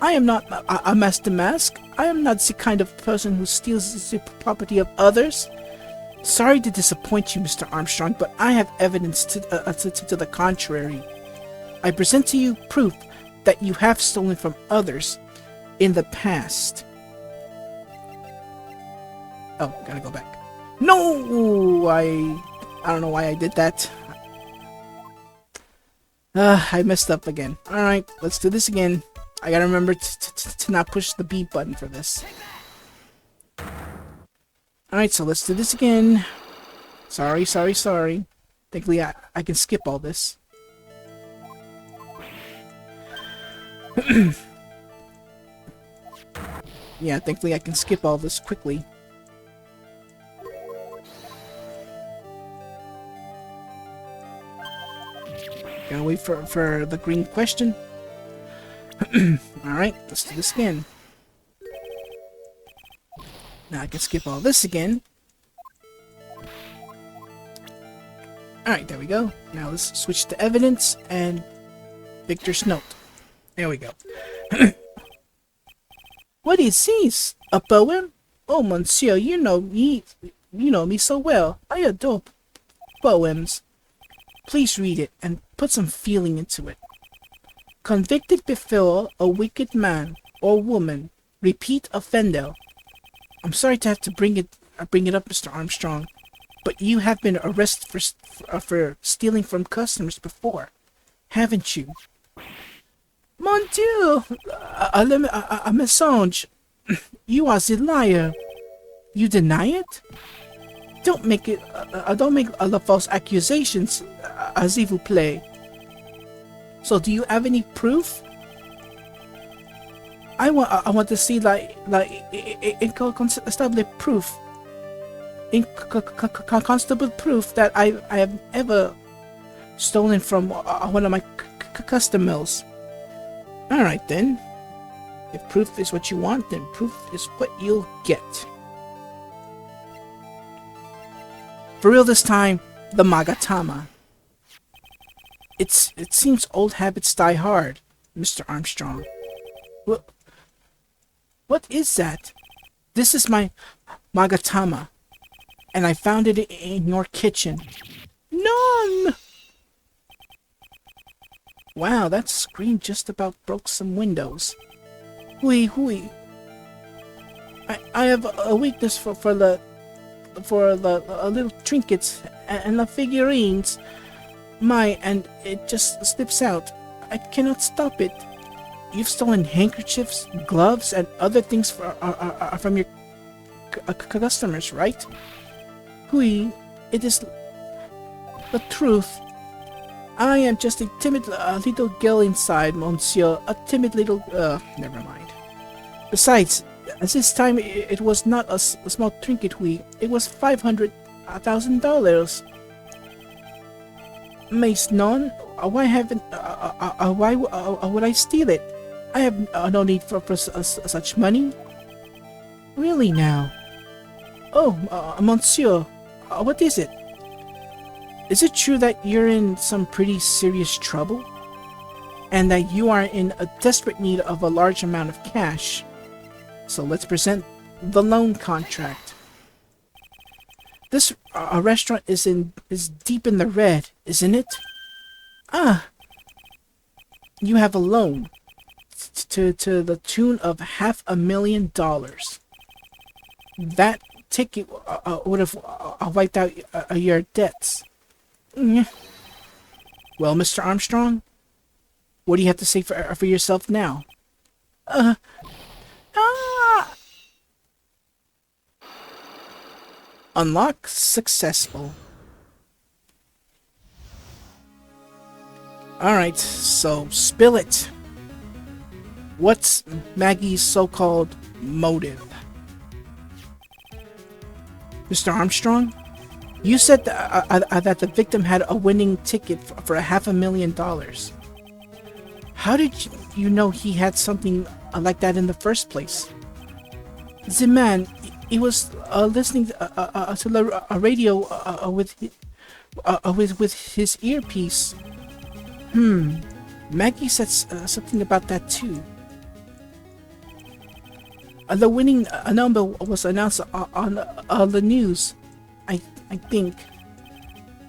I am not a master mask. I am not the kind of person who steals the property of others. Sorry to disappoint you, Mr. Armstrong, but I have evidence to the contrary. I present to you proof that you have stolen from others in the past. Oh, gotta go back. No! I don't know why I did that. I messed up again. Alright, let's do this again. I gotta remember to not push the B button for this. Alright, so let's do this again. Sorry. Thankfully, I can skip all this. Yeah, thankfully I can skip all this quickly. Gotta wait for the green question. Alright, let's do this again. Now I can skip all this again. Alright, there we go. Now let's switch to evidence and Victor's note. There we go. What is this? A poem? Oh, monsieur, you know me so well. I adore poems. Please read it and put some feeling into it. Convicted before a wicked man or woman, repeat offender. I'm sorry to have to bring it up, Mr. Armstrong, but you have been arrested for stealing from customers before, haven't you? Mon Dieu! A mensonge! You are the liar! You deny it? Don't make the false accusations, s'il vous plaît. So, do you have any proof? I want to see incontestable proof, inconstable proof that I have ever stolen from one of my customers. All right then. If proof is what you want, then proof is what you'll get. For real this time, the Magatama. It seems old habits die hard, Mr. Armstrong. What is that? This is my Magatama, and I found it in your kitchen. None! Wow, that scream just about broke some windows. Hui. I have a weakness for the little trinkets and the figurines. And it just slips out. I cannot stop it. You've stolen handkerchiefs, gloves, and other things from your customers, right? Hui, it is the truth. I am just a timid little girl inside, monsieur. A timid little... never mind. Besides, at this time, it was not a small trinket, Hui. It was $500,000. Mace none? Why would I steal it? I have no need for such money. Really now? Oh, monsieur, what is it? Is it true that you're in some pretty serious trouble? And that you are in a desperate need of a large amount of cash? So let's present the loan contract. This restaurant is deep in the red, isn't it? Ah, you have a loan to the tune of $500,000. That ticket would have wiped out your debts. Well, Mr. Armstrong, what do you have to say for yourself now? Unlock successful. Alright, so spill it. What's Maggie's so-called motive? Mr. Armstrong, you said that the victim had a winning ticket for $500,000. How did you know he had something like that in the first place? The man, he was listening to the radio with his earpiece. Maggie said something about that too. The winning number was announced on the news, I think.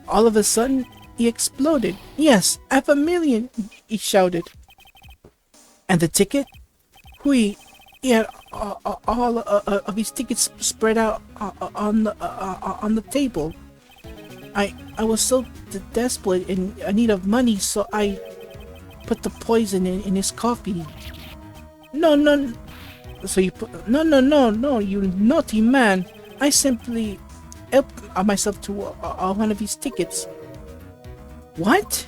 All of a sudden, he exploded. Yes, $500,000, he shouted. And the ticket? He had all of these tickets spread out on the table. I was so desperate in need of money, so I put the poison in his coffee. No, no. So you put no, you naughty man. I simply helped myself to one of these tickets. What?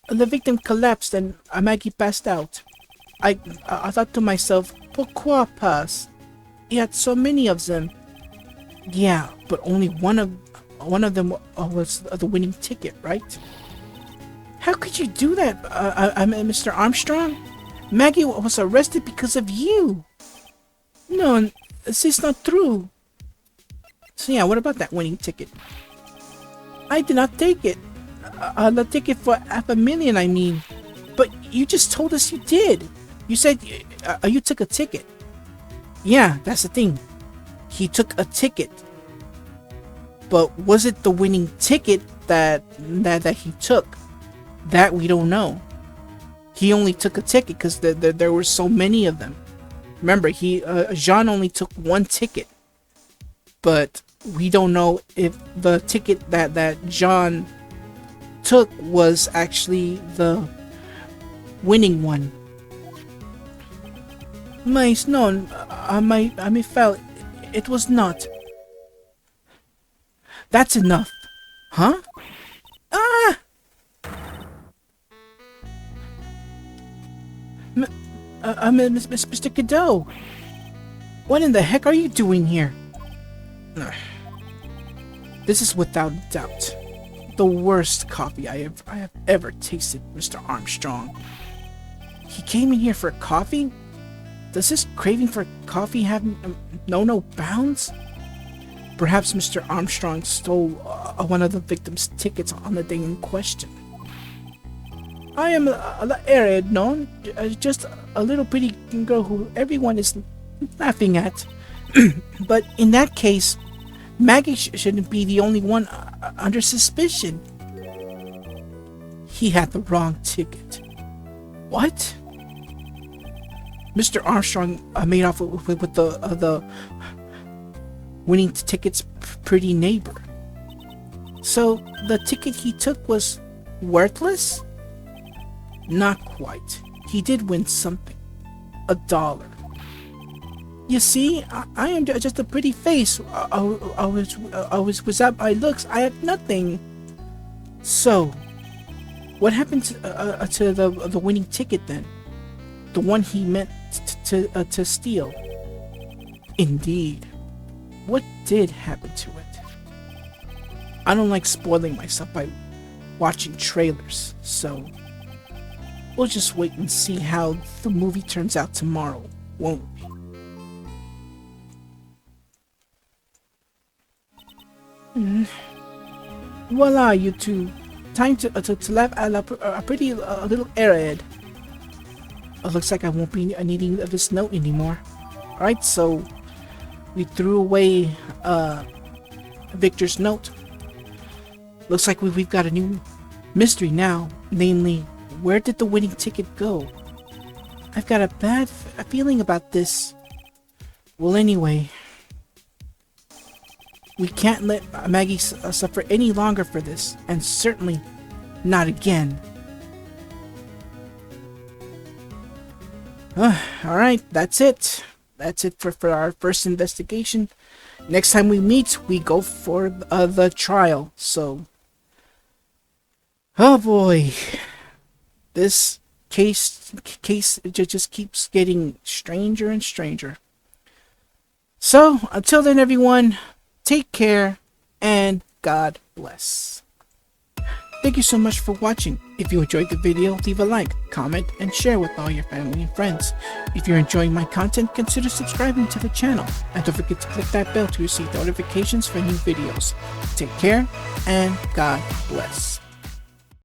The victim collapsed and Maggie passed out. I thought to myself, pourquoi pas? He had so many of them. Yeah, but only one of them was the winning ticket, right? How could you do that, Mr. Armstrong? Maggie was arrested because of you. No, this is not true. So yeah, what about that winning ticket? I did not take it. The ticket for $500,000, I mean. But you just told us you did. You said you took a ticket. Yeah, that's the thing. He took a ticket. But was it the winning ticket that he took? That we don't know. He only took a ticket because there were so many of them. Remember, Jean only took one ticket. But we don't know if the ticket that Jean took was actually the winning one. Mas no, I felt it was not. That's enough. Huh? Ah! Mr. Cadeau, what in the heck are you doing here? This is without doubt the worst coffee I have ever tasted, Mr. Armstrong. He came in here for coffee? Does this craving for coffee have no bounds? Perhaps Mr. Armstrong stole one of the victim's tickets on the day in question. I am Arid, known just a little pretty girl who everyone is laughing at. But in that case, Maggie shouldn't be the only one under suspicion. He had the wrong ticket. What? Mr. Armstrong made off with the winning ticket's pretty neighbor. So the ticket he took was worthless? Not quite. He did win something. $1. You see, I am just a pretty face. I was without my looks. I had nothing. So, what happened to the winning ticket then? The one he meant to steal? Indeed. What did happen to it? I don't like spoiling myself by watching trailers, so we'll just wait and see how the movie turns out tomorrow, won't we? Voila, you two. Time to laugh at a pretty little airhead. Looks like I won't be needing this note anymore. Alright, so we threw away Victor's note. Looks like we've got a new mystery now, namely, where did the winning ticket go? I've got a bad feeling about this. Well, anyway, we can't let Maggie suffer any longer for this, and certainly not again. Alright, that's it. That's it for our first investigation. Next time we meet, we go for the trial. So, oh boy, this case just keeps getting stranger and stranger. So, until then, everyone, take care and God bless. Thank you so much for watching. If you enjoyed the video, leave a like, comment, and share with all your family and friends. If you're enjoying my content, consider subscribing to the channel. And don't forget to click that bell to receive notifications for new videos. Take care and God bless.